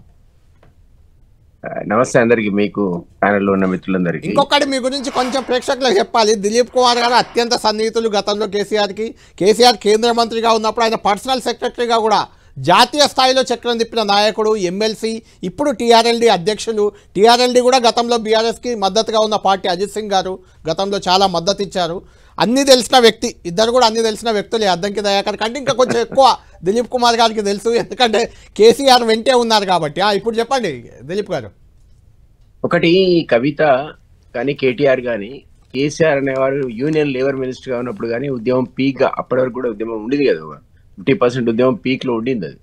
Speaker 4: నమస్తే అందరికి, మీకు ప్యానెల్లో ఉన్న మిత్రులందరికీ.
Speaker 1: ఇంకొకటి మీ గురించి కొంచెం ప్రేక్షకులకు చెప్పాలి. దిలీప్ కుమార్ గారు అత్యంత సన్నిహితులు గతంలో కేసీఆర్కి. కేసీఆర్ కేంద్ర మంత్రిగా ఉన్నప్పుడు ఆయన పర్సనల్ సెక్రటరీగా కూడా జాతీయ స్థాయిలో చక్రం తిప్పిన నాయకుడు, ఎమ్మెల్సీ, ఇప్పుడు టీఆర్ఎల్డీ అధ్యక్షులు. టీఆర్ఎల్డీ కూడా గతంలో బీఆర్ఎస్కి మద్దతుగా ఉన్న పార్టీ. అజిత్ సింగ్ గారు గతంలో చాలా మద్దతు ఇచ్చారు. అన్నీ తెలిసిన వ్యక్తి, ఇద్దరు కూడా అన్నీ తెలిసిన వ్యక్తులే. అద్దంకి దయాకర్ కంటే ఇంకా కొంచెం ఎక్కువ దిలీప్ కుమార్ గారికి తెలుసు, ఎందుకంటే కేసీఆర్ వెంటే ఉన్నారు కాబట్టి. ఇప్పుడు చెప్పండి దిలీప్ గారు.
Speaker 4: ఒకటి, కవిత కానీ కేటీఆర్ కానీ కేసీఆర్ అనేవారు యూనియన్ లేబర్ మినిస్టర్గా ఉన్నప్పుడు కానీ ఉద్యమం పీక్గా, అప్పటి వరకు కూడా ఉద్యమం ఉండేది కదా, 50% ఉద్యమం పీక్లో ఉండింది. అది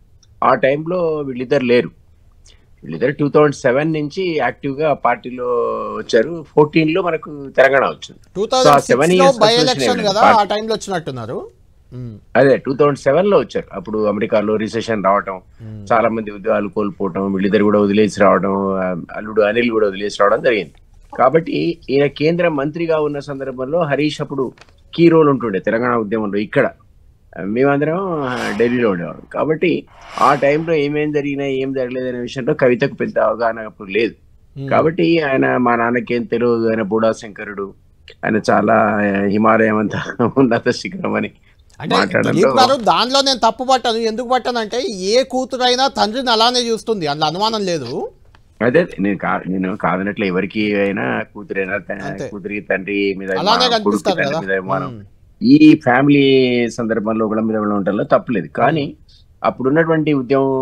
Speaker 4: ఆ టైంలో వీళ్ళిద్దరు లేరు. వీళ్ళిద్దరు 2007 నుంచి యాక్టివ్గా పార్టీలో వచ్చారు. 14లో మనకు తెలంగాణ వచ్చింది. 2007లో వచ్చారు. అప్పుడు అమెరికాలో రిసెషన్ రావటం, చాలా మంది ఉద్యోగాలు కోల్పోవటం, వీళ్ళిద్దరు కూడా వదిలేసి రావడం, అల్లుడు అనిల్ కూడా వదిలేసి రావడం జరిగింది. కాబట్టి ఈయన కేంద్ర మంత్రిగా ఉన్న సందర్భంలో హరీష్ అప్పుడు కీ రోల్ ఉంటుండే తెలంగాణ ఉద్యమంలో. ఇక్కడ మేమందరం ఢిల్లీలో ఉండేవాడు. కాబట్టి ఆ టైంలో ఏమేం జరిగినా ఏం జరగలేదు అనే విషయంలో కవితకు పెద్ద అవగాహన అప్పుడు లేదు. కాబట్టి ఆయన, మా నాన్నకి ఏం తెలియదు, ఆయన బూడా శంకరుడు, ఆయన చాలా హిమాలయం అంతా ఉన్నత శిఖరం అని
Speaker 1: మాట్లాడారు. దానిలో నేను తప్పు పట్టాను. ఎందుకు పట్టానంటే ఏ కూతురైనా తండ్రిని అలానే చూస్తుంది, అందులో అనుమానం లేదు.
Speaker 4: అదే నేను కాదనట్లు, ఎవరికి అయినా కూతురైనా కూతురి తండ్రి మీద అనుమానం, ఈ ఫ్యామిలీ సందర్భంలో ఒకళ్ళ మీద ఉండడంలో తప్పలేదు. కానీ అప్పుడున్నటువంటి ఉద్యమం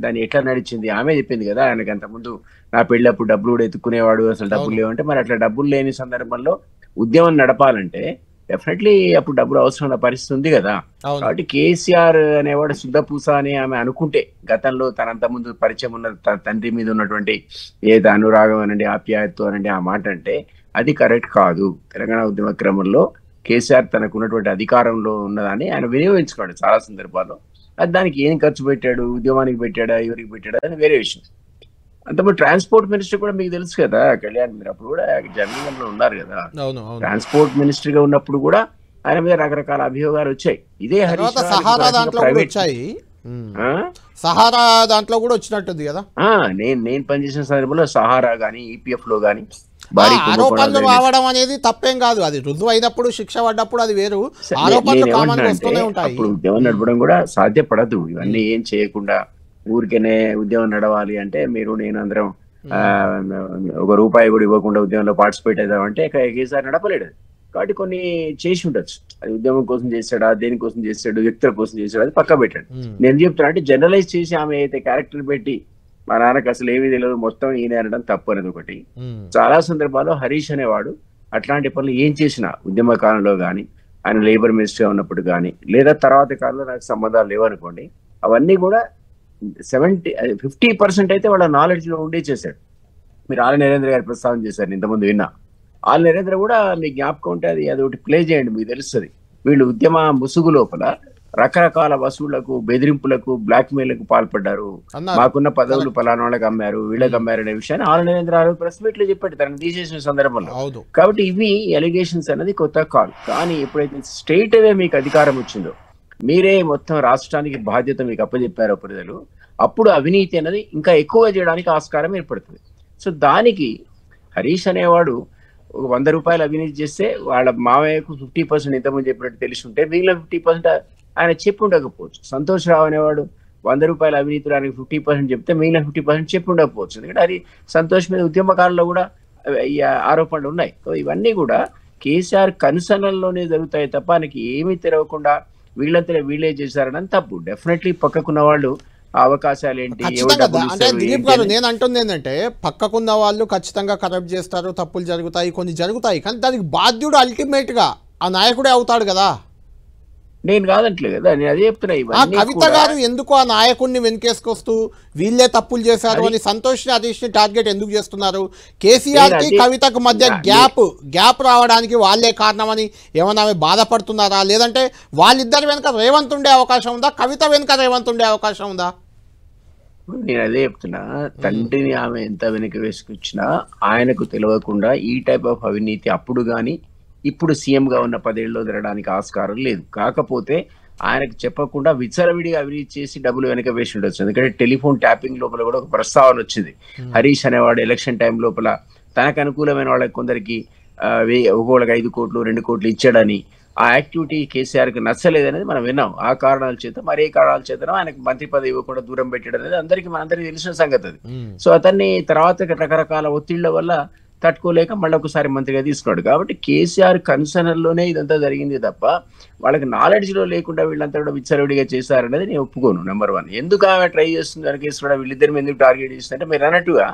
Speaker 4: దాన్ని ఎట్లా నడిచింది ఆమె చెప్పింది కదా. ఆయనకి అంతకుముందు నా పెళ్ళప్పుడు డబ్బులు కూడా ఎత్తుకునేవాడు, అసలు డబ్బులు లేవంటే, మరి అట్లా డబ్బులు లేని సందర్భంలో ఉద్యమం నడపాలంటే డెఫినెట్లీ అప్పుడు డబ్బులు అవసరం పరిస్థితి ఉంది కదా. కాబట్టి కేసీఆర్ అనేవాడు శుద్ధపూస అని ఆమె అనుకుంటే, గతంలో తనంత ముందు పరిచయం ఉన్న తండ్రి మీద ఉన్నటువంటి ఏదో అనురాగం అనండి, ఆప్యాయత్వం అనండి, ఆ మాట అంటే అది కరెక్ట్ కాదు. తెలంగాణ ఉద్యమ క్రమంలో కేసీఆర్ తనకు ఉన్నటువంటి అధికారంలో ఉన్నదాన్ని ఆయన వినియోగించుకోండి చాలా సందర్భాల్లో. అది దానికి ఏం ఖర్చు పెట్టాడు, ఉద్యమానికి పెట్టాడా, ఎవరికి పెట్టాడా అని వేరే విషయం. అంతప్పుడు ట్రాన్స్పోర్ట్ మినిస్టర్ కూడా మీకు తెలుసు కదా కళ్యాణ్, మీరు అప్పుడు కూడా జర్నలిజంలో ఉన్నారు కదా. ట్రాన్స్పోర్ట్ మినిస్టర్ గా ఉన్నప్పుడు కూడా ఆయన మీద రకరకాల అభియోగాలు వచ్చాయి. ఇదే
Speaker 1: సహారా దాంట్లో కూడా వచ్చినట్టుంది కదా.
Speaker 4: నేను పనిచేసిన సందర్భంలో సహారా గానీ, ఈపీఎఫ్ లో గానీ
Speaker 1: ఆరోపణలు రావడం అనేది తప్పేం కాదు. అది రుజువు అయినప్పుడు, శిక్ష పడ్డప్పుడు అది వేరు.
Speaker 4: అప్పుడు ఉద్యమం నడపడం కూడా సాధ్యపడదు. ఇవన్నీ ఏం చేయకుండా ఊరికేనే ఉద్యమం నడవాలి అంటే, మీరు నేను అందరం ₹1 కూడా ఇవ్వకుండా ఉద్యమంలో పార్టిసిపేట్ అవుతామంటే కేసీఆర్ నడపలేడు. కాబట్టి కొన్ని చేసి ఉండొచ్చు. అది ఉద్యమం కోసం చేశాడా, దేనికోసం చేశాడు, వ్యక్తుల కోసం చేశాడు, అది పక్క పెట్టాడు. నేను చెప్తున్నా అంటే జనరలైజ్ చేసి ఆమె అయితే క్యారెక్టర్ పెట్టి మా నాన్నకి అసలు ఏమీ తెలియదు మొత్తం ఈయన అనడం తప్పు అనేది ఒకటి. చాలా సందర్భాల్లో హరీష్ అనేవాడు అట్లాంటి పనులు ఏం చేసినా ఉద్యమ కాలంలో కానీ, ఆయన లేబర్ మినిస్టర్ ఉన్నప్పుడు కానీ, లేదా తర్వాత కాలంలో నాకు సంబంధాలు లేవనుకోండి, అవన్నీ కూడా 50% అయితే వాళ్ళ నాలెడ్జ్ లో ఉండే చేశాడు. మీరు ఆల నరేంద్ర గారి ప్రస్తావన చేశారు, ఇంతకుముందు విన్నా. ఆల నరేంద్ర కూడా మీ జ్ఞాపకం ఉంటే అది ఒకటి ప్లే చేయండి, మీకు తెలుస్తుంది. వీళ్ళు ఉద్యమ ముసుగు లోపల రకరకాల వసూళ్లకు, బెదిరింపులకు, బ్లాక్ మెయిల్కు పాల్పడ్డారు. మాకున్న పదవులు పలానా వాళ్ళకి అమ్మారు, వీళ్ళకి అమ్మారు అనే విషయాన్ని ఆల నరేంద్ర ప్రెస్ మీట్ లో చెప్పాడు తనను తీసేసిన సందర్భంలో. కాబట్టి ఇవి ఎలిగేషన్స్ అనేది కొత్త కాదు. కానీ ఎప్పుడైతే స్ట్రైట్ అవే మీకు అధికారం వచ్చిందో, మీరే మొత్తం రాష్ట్రానికి బాధ్యత మీకు అప్పచెప్పారో ప్రజలు, అప్పుడు అవినీతి అనేది ఇంకా ఎక్కువ చేయడానికి ఆస్కారం ఏర్పడుతుంది. సో దానికి హరీష్ అనేవాడు ఒక 100 రూపాయలు అవినీతి చేస్తే వాళ్ళ మామయ్యకు 50% ఇంతకుముందు చెప్పినట్టు తెలిసి ఉంటే మిగిలిన 50% ఆయన చెప్పి ఉండకపోవచ్చు. సంతోష్ రావు అనేవాడు 100 రూపాయల అవినీతిలో ఆయనకు 50% చెప్తే మిగిలిన 50% చెప్పి ఉండకపోవచ్చు. ఎందుకంటే అది సంతోష్ మీద ఉద్యమకారుల్లో కూడా ఈ ఆరోపణలు ఉన్నాయి. సో ఇవన్నీ కూడా కేసీఆర్ కనుసనల్లోనే జరుగుతాయి తప్ప ఆయనకి ఏమీ తెరవకుండా వీళ్ళంతా వీళ్ళే చేశారని తప్పు. డెఫినెట్లీ పక్కకున్న వాళ్ళు అవకాశాలు ఏంటి,
Speaker 1: అంటే దిలీప్ గారు నేను అంటుంది ఏంటంటే పక్కకున్న వాళ్ళు ఖచ్చితంగా కరప్ట్ చేస్తారు, తప్పులు జరుగుతాయి, కొన్ని జరుగుతాయి, కానీ దానికి బాధ్యుడు అల్టిమేట్ గా ఆ నాయకుడే అవుతాడు కదా.
Speaker 4: నేను కాదంటలే కదా, నేను అదే చెప్తున్నా.
Speaker 1: కవిత గారు ఎందుకు ఆ నాయకుడిని వెనకేసుకొస్తూ వీళ్ళే తప్పులు చేశారు అని సంతోష్ హరీష్ ని టార్గెట్ ఎందుకు చేస్తున్నారు? కేసీఆర్ కి కవితకు మధ్య గ్యాప్ రావడానికి వాళ్ళే కారణమని ఏమన్నా బాధపడుతున్నారా? లేదంటే వాళ్ళిద్దరి వెనుక రేవంత్ ఉండే అవకాశం ఉందా? కవిత వెనుక రేవంత్ ఉండే అవకాశం ఉందా?
Speaker 4: నేను అదే చెప్తున్నా. తండ్రిని ఆమె ఎంత వెనక వేసుకొచ్చినా ఆయనకు తెలియకుండా ఈ టైప్ ఆఫ్ అవినీతి అప్పుడు కానీ ఇప్పుడు సీఎంగా ఉన్న 10 ఏళ్ళలో జరగడానికి ఆస్కారం లేదు. కాకపోతే ఆయనకు చెప్పకుండా విచ్చలవిడిగా అవినీతి చేసి డబ్బులు వెనక వేసి ఉండొచ్చు. ఎందుకంటే టెలిఫోన్ ట్యాపింగ్ లోపల కూడా ఒక ప్రస్తావన వచ్చింది. హరీష్ అనేవాడు ఎలక్షన్ టైం లోపల తనకు అనుకూలమైన వాళ్ళకి కొందరికి ఒకళ్ళకి 5 కోట్లు 2 కోట్లు ఇచ్చాడని, ఆ యాక్టివిటీ కేసీఆర్కి నచ్చలేదనేది మనం విన్నాం. ఆ కారణాల చేత మరే కారణాల చేతనో ఆయనకు మంత్రి పదవి ఇవ్వకుండా దూరం పెట్టడం అనేది మనందరికీ తెలిసిన సంగతి అది. సో అతన్ని తర్వాత రకరకాల ఒత్తిళ్ల వల్ల తట్టుకోలేక మళ్ళీ ఒకసారి మంత్రిగా తీసుకున్నాడు. కాబట్టి కేసీఆర్ కన్సర్న్లోనే ఇదంతా జరిగింది తప్ప వాళ్ళకి నాలెడ్జ్లో లేకుండా వీళ్ళంతా కూడా విచ్చలవిడిగా చేశారనేది నేను ఒప్పుకోను. నెంబర్ 1. ఎందుకు ఆమె ట్రై చేస్తుంది వెనకేసుకున్నా, వీళ్ళిద్దరి మీద ఎందుకు టార్గెట్ చేస్తుందంటే మీరు అన్నట్టుగా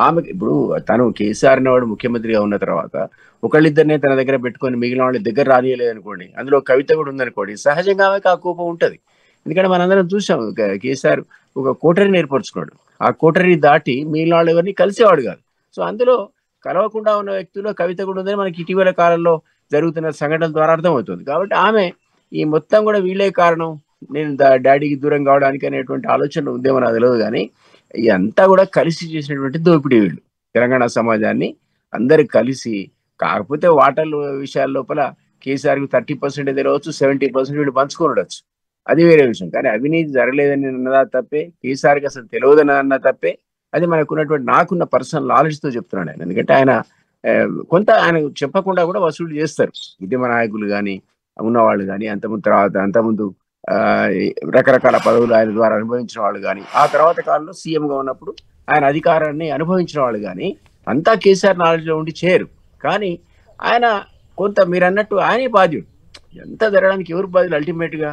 Speaker 4: ఆమెకి ఇప్పుడు తను కేసీఆర్ అనేవాడు ముఖ్యమంత్రిగా ఉన్న తర్వాత ఒకళ్ళిద్దరినే తన దగ్గర పెట్టుకొని మిగిలిన వాళ్ళ దగ్గర రానియలేదనుకోండి, అందులో కవిత కూడా ఉందనుకోండి, సహజంగా ఆమెకు ఆ కోపం ఉంటుంది. ఎందుకంటే మనందరం చూసాం కేసీఆర్ ఒక కోటరీని ఏర్పరచుకున్నాడు. ఆ కోటరీ దాటి మిగిలిన వాళ్ళు ఎవరిని కలిసేవాడు కాదు. సో అందులో కలవకుండా ఉన్న వ్యక్తుల్లో కవిత కూడా ఉందని మనకి ఇటీవల కాలంలో జరుగుతున్న సంఘటనల ద్వారా అర్థమవుతుంది. కాబట్టి ఆమె ఈ మొత్తం కూడా వీళ్ళే కారణం, నేను డాడీకి దూరం కావడానికి అనేటువంటి ఆలోచన ఉందేమో నాకు తెలియదు. కానీ ఇదంతా కూడా కలిసి చేసినటువంటి దోపిడీ వీళ్ళు తెలంగాణ సమాజాన్ని అందరు కలిసి. కాకపోతే వాటర్ల విషయాల లోపల కేసీఆర్కి 30% తెలియవచ్చు, 70% వీళ్ళు పంచుకొని ఉండొచ్చు, అది వేరే విషయం. కానీ అవినీతి జరగలేదని అన్నదా తప్పే, కేసీఆర్కి అసలు తెలియదని అన్న తప్పే. అది నాకున్న పర్సనల్ నాలెడ్జ్తో చెప్తున్నాను ఆయన. ఎందుకంటే ఆయన కొంత ఆయన చెప్పకుండా కూడా వసూలు చేస్తారు ఉద్యమ నాయకులు కానీ ఉన్నవాళ్ళు కానీ, అంతకుముందు రకరకాల పదవులు ఆయన ద్వారా అనుభవించిన వాళ్ళు కానీ, ఆ తర్వాత కాలంలో సీఎంగా ఉన్నప్పుడు ఆయన అధికారాన్ని అనుభవించిన వాళ్ళు కానీ అంతా కేసీఆర్ నాలెడ్జ్లో ఉండి చేయరు. కానీ ఆయన కొంత మీరు అన్నట్టు ఆయనే బాధ్యుడు. ఎంత జరగడానికి ఎవరు బాధ్యులు? అల్టిమేట్గా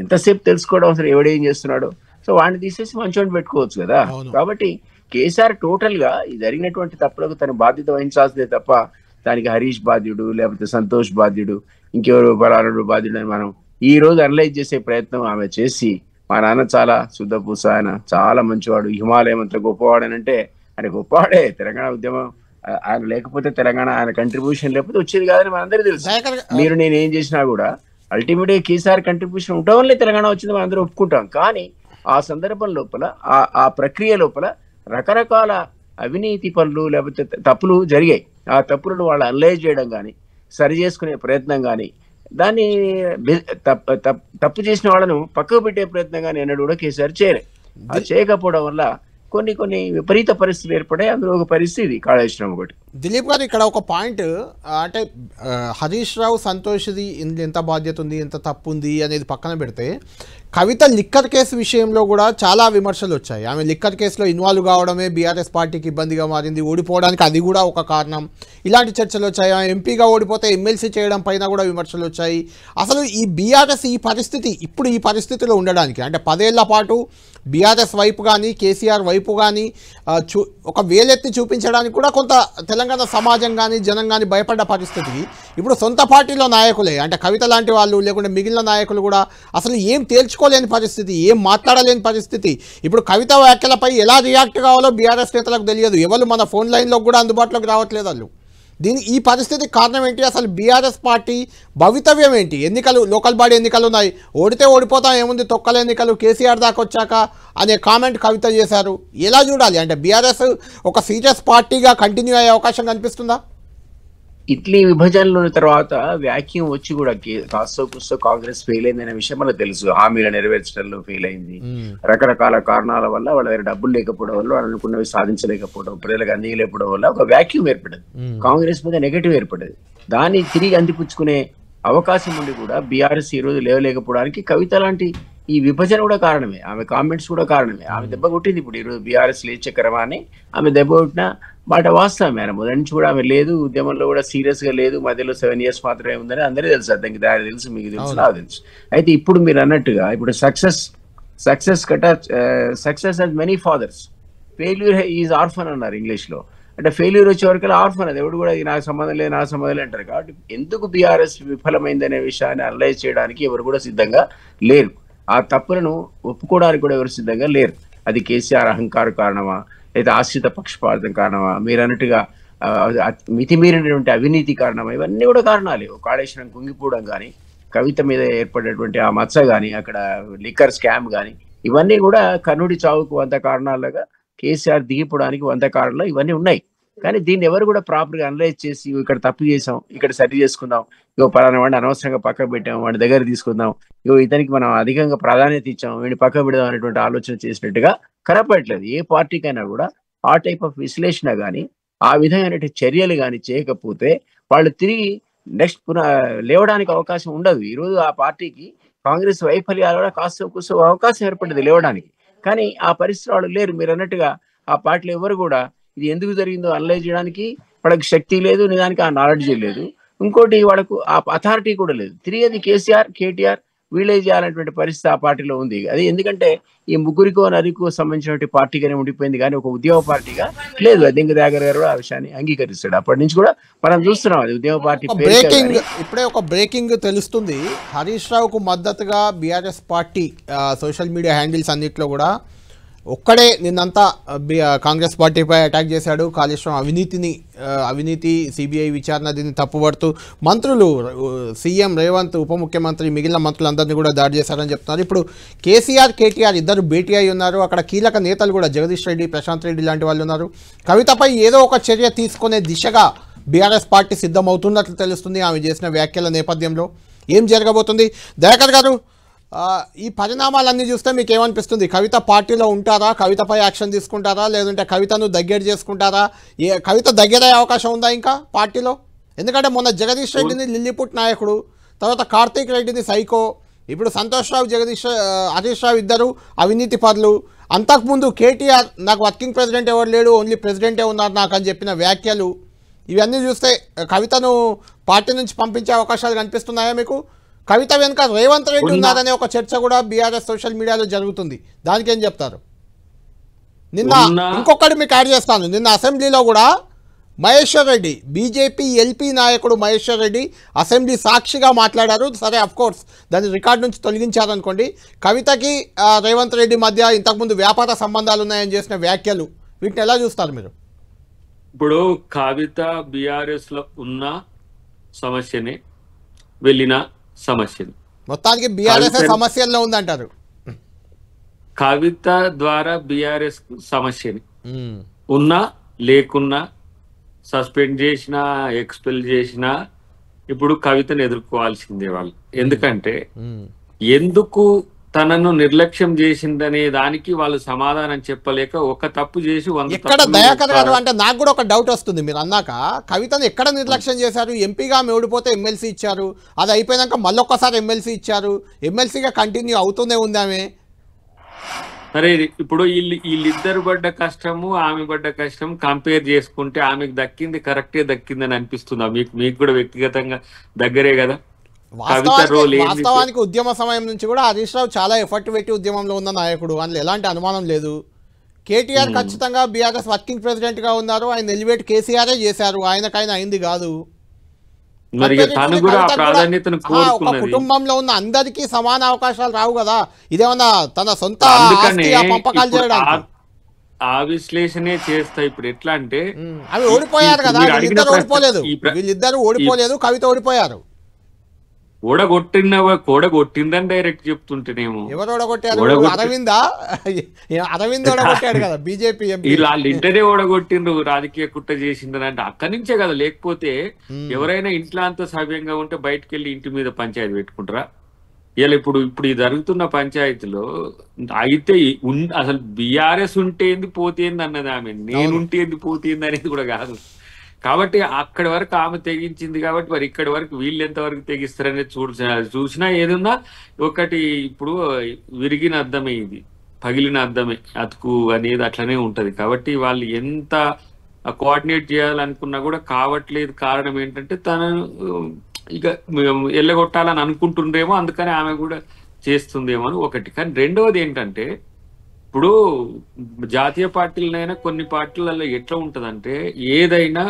Speaker 4: ఎంతసేపు తెలుసుకోవడం అసలు ఎవడేం చేస్తున్నాడో. సో వాడిని తీసేసి మంచోడిని పెట్టుకోవచ్చు కదా. కాబట్టి కేసీఆర్ టోటల్ గా ఈ జరిగినటువంటి తప్పులకు తన బాధ్యత వహించాల్సిందే తప్ప దానికి హరీష్ బాధ్యుడు లేకపోతే సంతోష్ బాధ్యుడు ఇంకెవరు బలారుడు బాధ్యుడు అని మనం ఈ రోజు అనలైజ్ చేసే ప్రయత్నం ఆమె చేసి, మా నాన్న చాలా శుద్ధపూస, ఆయన చాలా మంచివాడు, హిమాలయం అంత గొప్పవాడు అని అంటే ఆయన గొప్పవాడే. తెలంగాణ ఉద్యమం ఆయన లేకపోతే తెలంగాణ ఆయన కంట్రిబ్యూషన్ లేకపోతే వచ్చేది కాదని మనందరికీ తెలుసు. మీరు నేను ఏం చేసినా కూడా అల్టిమేట్ గా కేసీఆర్ కంట్రిబ్యూషన్ ఉండడం వల్లే తెలంగాణ వచ్చింది మనం అందరూ ఒప్పుకుంటాం. కానీ ఆ సందర్భం లోపల ఆ ప్రక్రియ లోపల రకరకాల అవినీతి పనులు లేకపోతే తప్పులు జరిగాయి. ఆ తప్పులను వాళ్ళు అనలైజ్ చేయడం కానీ సరి చేసుకునే ప్రయత్నం కానీ దాన్ని తప్పు చేసిన వాళ్ళను పక్కకు పెట్టే ప్రయత్నం కానీ ఎన్నడూ కూడా కేసీఆర్ చేయలే. అది చేయకపోవడం వల్ల కొన్ని విపరీత పరిస్థితులు ఏర్పడాయి. అందులో ఒక పరిస్థితి కాళేశ్వరం ఒకటి.
Speaker 1: దిలీప్ గారు ఇక్కడ ఒక పాయింట్ అంటే హరీష్ రావు సంతోష్ది ఎంత బాధ్యత ఉంది, ఎంత తప్పు ఉంది అనేది పక్కన పెడితే కవిత లిక్కర్ కేసు విషయంలో కూడా చాలా విమర్శలు వచ్చాయి. ఆమె లిక్కర్ కేసులో ఇన్వాల్వ్ కావడమే బీఆర్ఎస్ పార్టీకి ఇబ్బందిగా మారింది, ఓడిపోవడానికి అది కూడా ఒక కారణం. ఇలాంటి చర్చలు వచ్చాయి. ఆమె ఎంపీగా ఓడిపోతే ఎమ్మెల్సీ చేయడం పైన కూడా విమర్శలు వచ్చాయి. అసలు ఈ బీఆర్ఎస్ ఈ పరిస్థితిలో ఉండడానికి అంటే 10 ఏళ్ల పాటు బీఆర్ఎస్ వైపు కానీ కేసీఆర్ వైపు కానీ ఒక వేలెత్తి చూపించడానికి కూడా కొంత తెలంగాణ సమాజం కానీ జనం కానీ భయపడ్డ పరిస్థితి. ఇప్పుడు సొంత పార్టీలో నాయకులే అంటే కవిత లాంటి వాళ్ళు లేకుంటే మిగిలిన నాయకులు కూడా అసలు ఏం తేల్చుకోలేని పరిస్థితి, ఏం మాట్లాడలేని పరిస్థితి. ఇప్పుడు కవిత వ్యాఖ్యలపై ఎలా రియాక్ట్ కావాలో బీఆర్ఎస్ నేతలకు తెలియదు. ఎవరు మన ఫోన్ లైన్లో కూడా అందుబాటులోకి రావట్లేదు వాళ్ళు. ఈ పరిస్థితి కారణం ఏంటి? అసలు బీఆర్ఎస్ పార్టీ భవితవ్యం ఏంటి? లోకల్ బాడీ ఎన్నికలు ఉన్నాయి, ఓడితే ఓడిపోతాం, ఏముంది తొక్కల ఎన్నికలు కేసీఆర్ దాకా వచ్చాక అనే కామెంట్ కవిత చేశారు. ఎలా చూడాలి అంటే బీఆర్ఎస్ ఒక సీరియస్ పార్టీగా కంటిన్యూ అయ్యే అవకాశం కనిపిస్తుందా?
Speaker 4: ఇట్లీ విభజనల తర్వాత వ్యాక్యూమ్ వచ్చి కూడా కాస్తో కూస్తో కాంగ్రెస్ ఫెయిల్ అయిందనే విషయం మనకు తెలుసు. హామీలు నెరవేర్చడంలో ఫెయిల్ అయింది, రకరకాల కారణాల వల్ల వాళ్ళ దగ్గర డబ్బులు లేకపోవడం వల్ల వాళ్ళు అనుకున్నవి సాధించలేకపోవడం, ప్రజలకు అందించలేకపోవడం వల్ల ఒక వ్యాక్యూమ్ ఏర్పడదు, కాంగ్రెస్ మీద నెగటివ్ ఏర్పడదు. దాన్ని తిరిగి అందిపుచ్చుకునే అవకాశం ఉండి కూడా బీఆర్ఎస్ ఈ రోజు లేవలేకపోవడానికి కవిత లాంటి ఈ విభజన కూడా కారణమే, ఆమె కామెంట్స్ కూడా కారణమే. ఆమె దెబ్బ కొట్టింది. ఇప్పుడు ఈరోజు బీఆర్ఎస్ లేచే క్రమాన్ని ఆమె దెబ్బ కొట్టిన మాట వాస్తవమే. ఆయన మొదటి నుంచి కూడా ఆమె లేదు, ఉద్యమంలో కూడా సీరియస్ గా లేదు, మధ్యలో 7 years మాత్రమే ఉందని అందరికీ తెలుసు. దానికి దారి తెలుసు, మీకు తెలుసు, నాకు తెలుసు. అయితే ఇప్పుడు మీరు అన్నట్టుగా ఇప్పుడు success has many fathers, failure is orphan అన్నారు ఇంగ్లీష్ లో. అంటే ఫెయిల్యూర్ వచ్చే వరకు ఆర్ఫన్, అది ఎవడు కూడా నాకు సంబంధం లేదు నాకు సంబంధం లేదు అంటారు. కాబట్టి ఎందుకు బీఆర్ఎస్ విఫలమైందనే విషయాన్ని అనలైజ్ చేయడానికి ఎవరు కూడా సిద్ధంగా లేరు. ఆ తప్పులను ఒప్పుకోవడానికి కూడా ఎవరు సిద్ధంగా లేరు. అది కేసీఆర్ అహంకారం కారణమా, లేదా ఆశ్రిత పక్షపాతం కారణమా, మీరు అన్నట్టుగా మితిమీరినటువంటి అవినీతి కారణమా, ఇవన్నీ కూడా కారణాలే. కాళేశ్వరం కుంగిపోవడం కానీ, కవిత మీద ఏర్పడేటువంటి ఆ మచ్చ కానీ, అక్కడ లిక్కర్ స్కామ్ కానీ, ఇవన్నీ కూడా కర్ణుడి చావుకు 100 కారణాలుగా కేసీఆర్ దిగిపోవడానికి 100 కారణాలు ఇవన్నీ ఉన్నాయి. కానీ దీన్ని ఎవరు కూడా ప్రాపర్ గా అనలైజ్ చేసి ఇక్కడ తప్పు చేసాం, ఇక్కడ సరి చేసుకుందాం, ఇగో పలానా వాడిని అనవసరంగా పక్క పెట్టాం, వాడి దగ్గర తీసుకుందాం, ఇగో ఇతనికి మనం అధికంగా ప్రాధాన్యత ఇచ్చాం, వీడిని పక్క పెడదాం అనేటువంటి ఆలోచన చేసినట్టుగా కనపడట్లేదు. ఏ పార్టీకైనా కూడా ఆ టైప్ ఆఫ్ విశ్లేషణ కానీ, ఆ విధమైన చర్యలు కానీ చేయకపోతే వాళ్ళు తిరిగి నెక్స్ట్ లేవడానికి అవకాశం ఉండదు. ఈరోజు ఆ పార్టీకి కాంగ్రెస్ వైఫల్యాలు కూడా కాస్త కూస్తో అవకాశం ఏర్పడింది లేవడానికి. కానీ ఆ పరిస్థితులు వాళ్ళు లేరు. మీరు అన్నట్టుగా ఆ పార్టీలో ఎవరు కూడా ఇది ఎందుకు జరిగిందో అనలైజ్ చేయడానికి వాళ్ళకి శక్తి లేదు, నిజానికి ఆ నాలెడ్జ్ లేదు. ఇంకోటి వాళ్ళకు ఆ అథారిటీ కూడా లేదు. తిరిగి అది కేసీఆర్, కేటీఆర్ వీళ్ళే చేయాలనేటువంటి పరిస్థితి ఆ పార్టీలో ఉంది. అది ఎందుకంటే ఈ ముగ్గురికో నరికో సంబంధించినటువంటి పార్టీగానే ఉండిపోయింది, కానీ ఒక ఉద్యమ పార్టీగా లేదు. అదింగ దాగర్ గారు ఆ విషయాన్ని అంగీకరిస్తాడు. అప్పటి నుంచి కూడా మనం చూస్తున్నాం అది ఉద్యమ పార్టీ.
Speaker 1: ఇప్పుడే ఒక బ్రేకింగ్ తెలుస్తుంది. హరీష్ రావుకు మద్దతుగా BRS party social media handles అన్నింటిలో కూడా ఒక్కడే నిన్నంతా కాంగ్రెస్ పార్టీపై అటాక్ చేశాడు. కాళేశ్వరం అవినీతి సిబిఐ విచారణ దీన్ని తప్పుపడుతూ మంత్రులు సీఎం రేవంత్, ఉప ముఖ్యమంత్రి, మిగిలిన మంత్రులందరినీ కూడా దాడి చేశారని చెప్తున్నారు. ఇప్పుడు కేసీఆర్, కేటీఆర్ ఇద్దరు భేటీ అయి ఉన్నారు. అక్కడ కీలక నేతలు కూడా జగదీష్ రెడ్డి, ప్రశాంత్ రెడ్డి లాంటి వాళ్ళు ఉన్నారు. కవితపై ఏదో ఒక చర్య తీసుకునే దిశగా బీఆర్ఎస్ పార్టీ సిద్ధమవుతున్నట్లు తెలుస్తుంది. ఆమె చేసిన వ్యాఖ్యల నేపథ్యంలో ఏం జరగబోతుంది? దయాకర్ గారు, ఈ పరిణామాలన్నీ చూస్తే మీకు ఏమనిపిస్తుంది? కవిత పార్టీలో ఉంటారా? కవితపై యాక్షన్ తీసుకుంటారా? లేదంటే కవితను దగ్గర చేసుకుంటారా? కవిత దగ్గరయ్యే అవకాశం ఉందా ఇంకా పార్టీలో? ఎందుకంటే మొన్న జగదీష్ రెడ్డిని లిల్లీపుట్ నాయకుడు, తర్వాత కార్తీక్ రెడ్డిని సైకో, ఇప్పుడు సంతోష్ రావు, హరీష్ రావు ఇద్దరు అవినీతి పరులు. అంతకుముందు కేటీఆర్ నాకు వర్కింగ్ ప్రెసిడెంట్ ఎవరు లేడు, ఓన్లీ ప్రెసిడెంటే ఉన్నారు నాకు అని చెప్పిన వ్యాఖ్యలు, ఇవన్నీ చూస్తే కవితను పార్టీ నుంచి పంపించే అవకాశాలు కనిపిస్తున్నాయా మీకు? కవిత వెనుక రేవంత్ రెడ్డి ఉన్నారనే ఒక చర్చ కూడా బీఆర్ఎస్ సోషల్ మీడియాలో జరుగుతుంది. దానికి ఏం చెప్తారు? నిన్న ఇంకొకటి మీకు యాడ్ చేస్తాను. నిన్న అసెంబ్లీలో కూడా మహేశ్వర్ రెడ్డి, బీజేపీ ఎల్పీ నాయకుడు మహేశ్వర్ రెడ్డి అసెంబ్లీ సాక్షిగా మాట్లాడారు. సరే, అఫ్ కోర్స్ దాన్ని రికార్డు నుంచి తొలగించారనుకోండి. కవితకి రేవంత్ రెడ్డి మధ్య ఇంతకుముందు వ్యాపార సంబంధాలు ఉన్నాయని చేసిన వ్యాఖ్యలు, వీటిని ఎలా చూస్తారు మీరు?
Speaker 3: ఇప్పుడు కవిత బీఆర్ఎస్ లో ఉన్న సమస్యని, వెళ్ళిన సమస్యని,
Speaker 1: మొత్తానికి బీఆర్ఎస్ సమస్యల్లో ఉందంటారు.
Speaker 3: కవిత ద్వారా బీఆర్ఎస్ సమస్యని ఉన్నా లేకున్నా, సస్పెండ్ చేసినా ఎక్స్పెల్ చేసినా ఇప్పుడు కవితను ఎదుర్కోవాల్సిందే వాళ్ళు. ఎందుకంటే ఎందుకు తనను నిర్లక్ష్యం చేసిందనే దానికి వాళ్ళు సమాధానం చెప్పలేక ఒక తప్పు చేసి
Speaker 1: ఎక్కడ దయాకర్ గారు అంటే నాకు కూడా ఒక డౌట్ వస్తుంది. మీరు అన్నాక కవితను ఎక్కడ నిర్లక్ష్యం చేశారు? ఎంపీగా ఓడిపోతే ఎమ్మెల్సీ ఇచ్చారు, అది అయిపోయినాక మళ్ళొక్కసారి ఎమ్మెల్సీ ఇచ్చారు, ఎమ్మెల్సీగా కంటిన్యూ అవుతూనే ఉంది ఆమె.
Speaker 3: సరే, ఇప్పుడు వీళ్ళిద్దరు పడ్డ కష్టము, ఆమె పడ్డ కష్టం కంపేర్ చేసుకుంటే ఆమెకు దక్కింది కరెక్టే దక్కిందని అనిపిస్తుందా మీకు కూడా? వ్యక్తిగతంగా దగ్గరే కదా.
Speaker 1: వాస్తవానికి ఉద్యమ సమయం నుంచి కూడా హరీష్ రావు చాలా ఎఫర్ట్ పెట్టి ఉద్యమంలో ఉన్న నాయకుడు, అందులో ఎలాంటి అనుమానం లేదు. కేటీఆర్ ఖచ్చితంగా బీఆర్ఎస్ వర్కింగ్ ప్రెసిడెంట్ గా ఉన్నారు, ఆయన ఎలివేట్ కేసీఆరే చేశారు, ఆయనకైనా అయింది కాదు. ఒక కుటుంబంలో ఉన్న అందరికీ సమాన అవకాశాలు రావు కదా. ఇదేమన్నా తన సొంత పంపకాలు చేయడానికి
Speaker 3: ఆ విశ్లేషణే చేస్తా. ఇప్పుడు ఎట్లా అంటే
Speaker 1: అవి ఓడిపోయారు కదా, వీళ్ళిద్దరు ఓడిపోలేదు, కవిత ఓడిపోయారు.
Speaker 3: ఓడగొట్టిందని డైరెక్ట్ చెప్తుంటేనేమో
Speaker 1: ఎవరు ఓడగొట్టారు? అరవింద్ ఓడగొట్టాడు కదా బీజేపీ ఎంపీ.
Speaker 3: వాళ్ళు ఇంటనే ఓడగొట్టిండ్రు, రాజకీయ కుట్ర చేసిండ్రు అంటే అక్కడి నుంచే కదా. లేకపోతే ఎవరైనా ఇంట్లో అంత సవ్యంగా ఉంటే బయటకు వెళ్ళి ఇంటి మీద పంచాయతీ పెట్టుకుంటారా? ఇలా ఇప్పుడు ఈ జరుగుతున్న పంచాయతీలో అయితే అసలు బీఆర్ఎస్ ఉంటేంది పోతేంది అన్నది ఆమె, నేనుంటేంది పోతేంది అనేది కూడా కాదు. కాబట్టి అక్కడి వరకు ఆమె తెగించింది కాబట్టి మరి ఇక్కడి వరకు వీళ్ళు ఎంతవరకు తెగిస్తారనేది చూసినా ఏదన్నా ఒకటి. ఇప్పుడు విరిగిన అద్దమే, ఇది పగిలిన అద్దమే, అతుకు అనేది అట్లనే ఉంటది. కాబట్టి వాళ్ళు ఎంత కోఆర్డినేట్ చేయాలనుకున్నా కూడా కావట్లేదు. కారణం ఏంటంటే తను ఇక ఎల్లగొట్టాలని అనుకుంటుండేమో, అందుకని ఆమె కూడా చేస్తుందేమో అని ఒకటి. కానీ రెండవది ఏంటంటే ఇప్పుడు జాతీయ పార్టీలనైనా కొన్ని పార్టీలలో ఎట్లా ఉంటదంటే ఏదైనా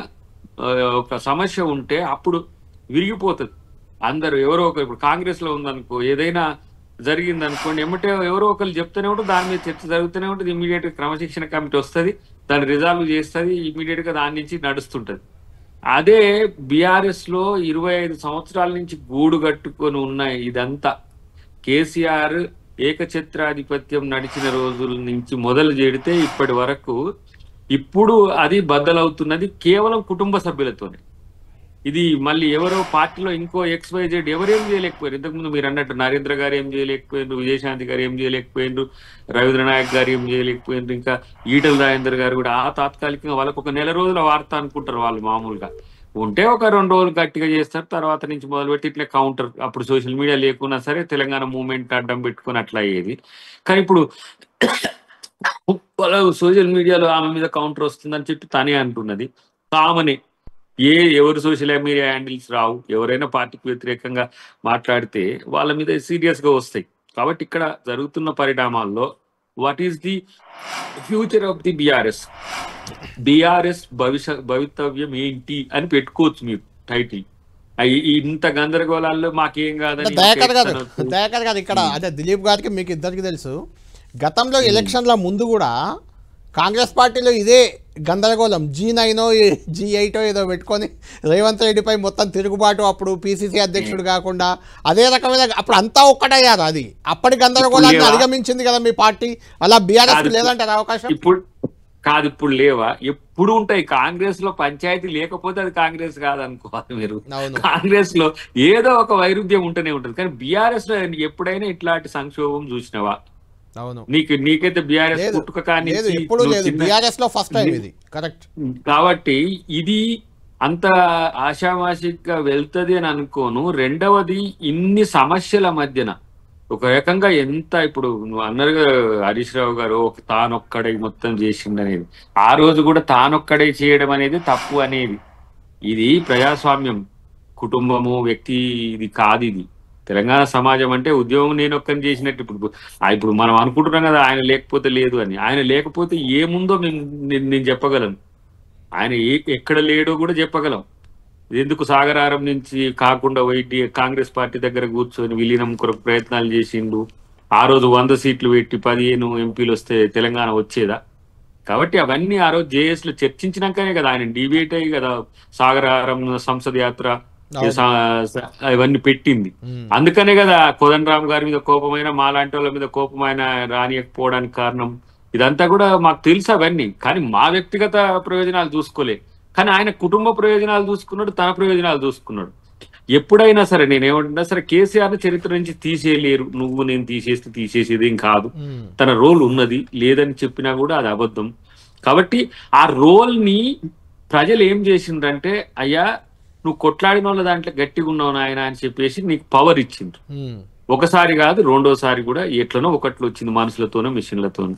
Speaker 3: ఒక సమస్య ఉంటే అప్పుడు విరిగిపోతుంది. అందరు ఎవరో ఒకరు, ఇప్పుడు కాంగ్రెస్ లో ఉందనుకో, ఏదైనా జరిగింది అనుకోండి, ఏమంటే ఎవరో ఒకరు చెప్తూనే ఉంటుంది, దాని మీద చర్చ జరుగుతూనే ఉంటుంది. ఇమీడియట్ గా క్రమశిక్షణ కమిటీ వస్తుంది, దాన్ని రిజాల్వ్ చేస్తుంది, ఇమీడియట్ గా దాని నుంచి నడుస్తుంటది. అదే బీఆర్ఎస్ లో 25 సంవత్సరాల నుంచి గూడు కట్టుకొని ఉన్న ఇదంతా కేసీఆర్ ఏకఛత్రాధిపత్యం నడిచిన రోజుల నుంచి మొదలు చేడితే ఇప్పటి వరకు ఇప్పుడు అది బద్దలవుతున్నది కేవలం కుటుంబ సభ్యులతోనే. ఇది మళ్ళీ ఎవరో పార్టీలో ఇంకో XYZ ఎవరేం చేయలేకపోయారు. ఇంతకుముందు మీరు అన్నట్టు నరేంద్ర గారు ఏం చేయలేకపోయినారు, విజయశాంతి గారు ఏం చేయలేకపోయినారు, రవీంద్రనాయక్ గారు ఏం చేయలేకపోయినారు, ఇంకా ఈటల రాజేందర్ గారు కూడా ఆ తాత్కాలికంగా వాళ్ళకు ఒక నెల రోజుల వార్త అనుకుంటారు వాళ్ళు. మామూలుగా ఉంటే ఒక 2 రోజులు గట్టిగా చేస్తారు, తర్వాత నుంచి మొదలుపెట్టి ఇట్లా కౌంటర్. అప్పుడు సోషల్ మీడియా లేకున్నా సరే తెలంగాణ మూవ్మెంట్ అడ్డం పెట్టుకుని అట్లా అయ్యేది. కానీ ఇప్పుడు సోషల్ మీడియాలో ఆమె మీద కౌంటర్ వస్తుందని చెప్పి తనే అంటున్నది. ఆమెనే ఎవరు సోషల్ మీడియా హ్యాండిల్స్ రావు, ఎవరైనా పార్టీకి వ్యతిరేకంగా మాట్లాడితే వాళ్ళ మీద సీరియస్ గా వస్తాయి. కాబట్టి ఇక్కడ జరుగుతున్న పరిణామాల్లో what is the future of the BRS భవితవ్యం ఏంటి అని పెట్టుకోవచ్చు మీరు టైటిల్. ఇంత గందరగోళాల్లో మాకేం కాదని
Speaker 1: దయాకర్ గారు ఇక్కడ అదే దిలీప్ గారికి మీకు ఇద్దరికి తెలుసు, గతంలో ఎలక్షన్ల ముందు కూడా కాంగ్రెస్ పార్టీలో ఇదే గందరగోళం, G9 G8 ఏదో పెట్టుకొని రేవంత్ రెడ్డిపై మొత్తం తిరుగుబాటు. అప్పుడు PCC అధ్యక్షుడు కాకుండా అదే రకమైన అప్పుడు అంతా ఒక్కటయ్యారు. అది అప్పటి గందరగోళాన్ని అధిగమించింది కదా మీ పార్టీ. అలా బీఆర్ఎస్ లేదంటారు అవకాశం?
Speaker 3: ఇప్పుడు లేవా? ఎప్పుడు ఉంటాయి. కాంగ్రెస్ లో పంచాయతీ లేకపోతే అది కాంగ్రెస్ కాదనుకోవాలి మీరు. కాంగ్రెస్ లో ఏదో ఒక వైరుధ్యం ఉంటూనే ఉంటుంది. కానీ బీఆర్ఎస్ లో ఎప్పుడైనా ఇట్లాంటి సంక్షోభం చూసినవా? నీకైతే బీఆర్ఎస్ పుట్టుక కానీ కాబట్టి ఇది అంత ఆషామాషిగా వెళ్తుంది అని అనుకోను. రెండవది, ఇన్ని సమస్యల మధ్యన ఒక రకంగా ఎంత ఇప్పుడు నువ్వు అన్నారుగా హరీష్ రావు గారు తానొక్కడే మొత్తం చేసిండనేది, ఆ రోజు కూడా తానొక్కడే చేయడం అనేది తప్పు అనేది. ఇది ప్రజాస్వామ్యం, కుటుంబము, వ్యక్తి ఇది కాదు. ఇది తెలంగాణ సమాజం అంటే ఉద్యోగం నేను ఒక్కని చేసినట్టు. ఇప్పుడు మనం అనుకుంటున్నాం కదా ఆయన లేకపోతే లేదు అని. ఆయన లేకపోతే ఏముందో నేను చెప్పగలను, ఆయన ఎక్కడ లేడో కూడా చెప్పగలం. ఎందుకు సాగరారం నుంచి కాకుండా పోయి కాంగ్రెస్ పార్టీ దగ్గర కూర్చొని విలీనం కొరకు ప్రయత్నాలు చేసిండు. ఆ రోజు 100 సీట్లు పెట్టి 15 ఎంపీలు వస్తే తెలంగాణ వచ్చేదా? కాబట్టి అవన్నీ ఆ రోజు JS లో చర్చించినాకనే కదా ఆయన డిబేట్ అయ్యి కదా సాగరారం సంసద్ యాత్ర ఇవన్నీ పెట్టింది. అందుకనే కదా కోదండరామ్ గారి మీద కోపమైన, మాలాంటి వాళ్ళ మీద కోపమైన రానియకపోవడానికి కారణం. ఇదంతా కూడా మాకు తెలుసు అవన్నీ. కానీ మా వ్యక్తిగత ప్రయోజనాలు చూసుకోలే, కానీ ఆయన కుటుంబ ప్రయోజనాలు చూసుకున్నాడు, తన ప్రయోజనాలు చూసుకున్నాడు. ఎప్పుడైనా సరే నేనేమంటున్నా సరే కేసీఆర్ చరిత్ర నుంచి తీసేయలేరు. నువ్వు నేను తీసేసేది ఏం కాదు. తన రోల్ ఉన్నది, లేదని చెప్పినా కూడా అది అబద్ధం. కాబట్టి ఆ రోల్ ని ప్రజలు ఏం చేసిండ్రంటే, అయ్యా నువ్వు కొట్లాడిన వాళ్ళ దాంట్లో గట్టిగా ఉన్నావు నాయన అని చెప్పేసి నీకు పవర్ ఇచ్చిండ్రు. ఒకసారి కాదు, రెండోసారి కూడా ఎట్లనో ఒకట్లు వచ్చింది, మనుషులతోనో మిషన్లతోనో.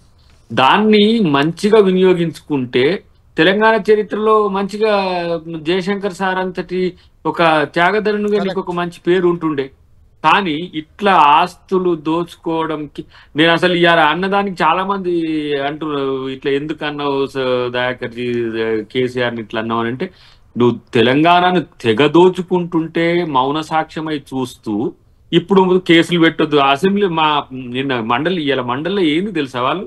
Speaker 3: దాన్ని మంచిగా వినియోగించుకుంటే తెలంగాణ చరిత్రలో మంచిగా జయశంకర్ సార్ అంతటి ఒక త్యాగధనునిగా నీకు ఒక మంచి పేరు ఉంటుండే. కానీ ఇట్లా ఆస్తులు దోచుకోవడంకి నేను అసలు ఇవాళ అన్నదానికి చాలా మంది అంటున్నారు, ఇట్లా ఎందుకు అన్నావు దయాకర్జీ కేసీఆర్ని ఇట్లా అన్నావు అంటే, నువ్వు తెలంగాణను తెగ దోచుకుంటుంటే మౌన సాక్ష్యమై చూస్తూ ఇప్పుడు కేసులు పెట్టొద్దు. అసెంబ్లీ నిన్న మండలి మండలిలో ఏంది తెలుసా, వాళ్ళు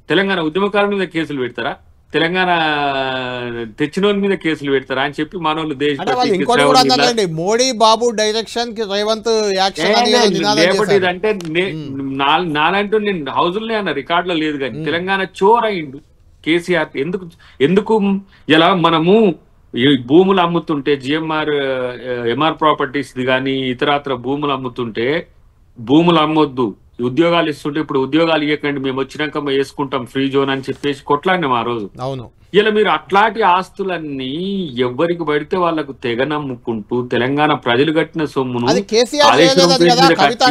Speaker 3: తెలంగాణ ఉద్యమకారుల మీద కేసులు పెడతారా? తెలంగాణ తెచ్చినోని మీద కేసులు పెడతారా అని చెప్పి మనోళ్ళు
Speaker 1: మోడీ బాబు డైరెక్షన్ కి రేవంత్ యాక్షన్
Speaker 3: అంటే నాలంటూ నేను హౌజుల్నే అన్న రికార్డులో లేదు కానీ తెలంగాణ చోర్ అయిండు కేసీఆర్. ఎందుకు ఇలా మనము భూములు అమ్ముతుంటే ఎంఆర్ ప్రాపర్టీస్ కానీ ఇతరత్ర భూములు అమ్ముతుంటే భూములు అమ్మొద్దు, ఉద్యోగాలు ఇస్తుంటే ఇప్పుడు ఉద్యోగాలు ఇవ్వకండి, మేము వచ్చినాక వేసుకుంటాం ఫ్రీ జోన్ అని చెప్పేసి కొట్లాడినాం ఆ రోజు.
Speaker 1: అవును,
Speaker 3: ఇలా మీరు అట్లాంటి ఆస్తులన్నీ ఎవరికి పడితే వాళ్ళకు తెగ నమ్ముకుంటూ తెలంగాణ ప్రజలు కట్టిన సొమ్మును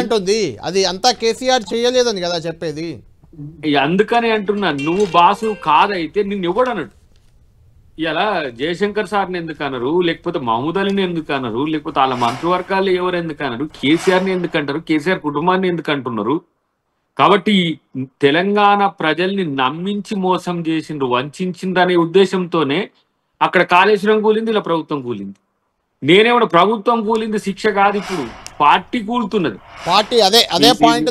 Speaker 1: అంటుంది, అది అంతా కేసీఆర్ చేయలేదని కదా చెప్పేది.
Speaker 3: అందుకని అంటున్నా, నువ్వు బాసు కాదైతే నిన్ను ఎవడనడు. ఇలా జయశంకర్ సార్ని ఎందుకు అన్నారు, లేకపోతే మహమూద్ అలీని ఎందుకు అన్నారు, లేకపోతే వాళ్ళ మంత్రివర్గాలు ఎవరు ఎందుకు అన్నారు, కేసీఆర్ని ఎందుకు అంటారు, కేసీఆర్ కుటుంబాన్ని ఎందుకు అంటున్నారు? కాబట్టి తెలంగాణ ప్రజల్ని నమ్మించి మోసం చేసిండ్రు, వంచిండ్రు అనే ఉద్దేశంతోనే అక్కడ కాళేశ్వరం కూలింది, ఇలా ప్రభుత్వం కూలింది. నేనేమన్నా ప్రభుత్వం కూలింది శిక్ష కాదు, ఇప్పుడు పార్టీ కూలుతున్నది.
Speaker 1: పార్టీ అదే పాయింట్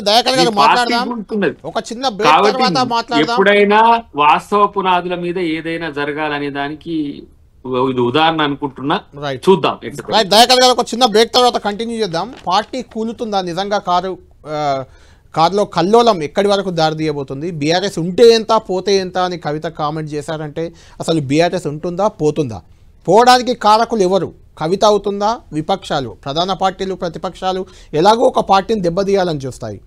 Speaker 1: ఒక చిన్న బ్రేక్ తర్వాత మాట్లాడదాం.
Speaker 3: ఎప్పుడైనా వాస్తవ పునాదుల మీద ఏదైనా జరగాలనే దానికి ఇది ఉదాహరణ అనుకుంటున్నా, చూద్దాం.
Speaker 1: దయాకర్ గారు ఒక చిన్న బ్రేక్ తర్వాత కంటిన్యూ చేద్దాం. పార్టీ కూలుతుందా నిజంగా? కారులో కల్లోలం ఎక్కడి వరకు దారి తీయబోతుంది? బీఆర్ఎస్ ఉంటే ఎంత పోతే ఎంత అని కవిత కామెంట్ చేశారంటే అసలు బీఆర్ఎస్ ఉంటుందా పోతుందా? పోవడానికి కారకులు ఎవరు? కవిత అవుతుందా? విపక్షాలు, ప్రధాన పార్టీలు, ప్రతిపక్షాలు ఎలాగో ఒక పార్టీని దెబ్బతీయాలని చూస్తాయి.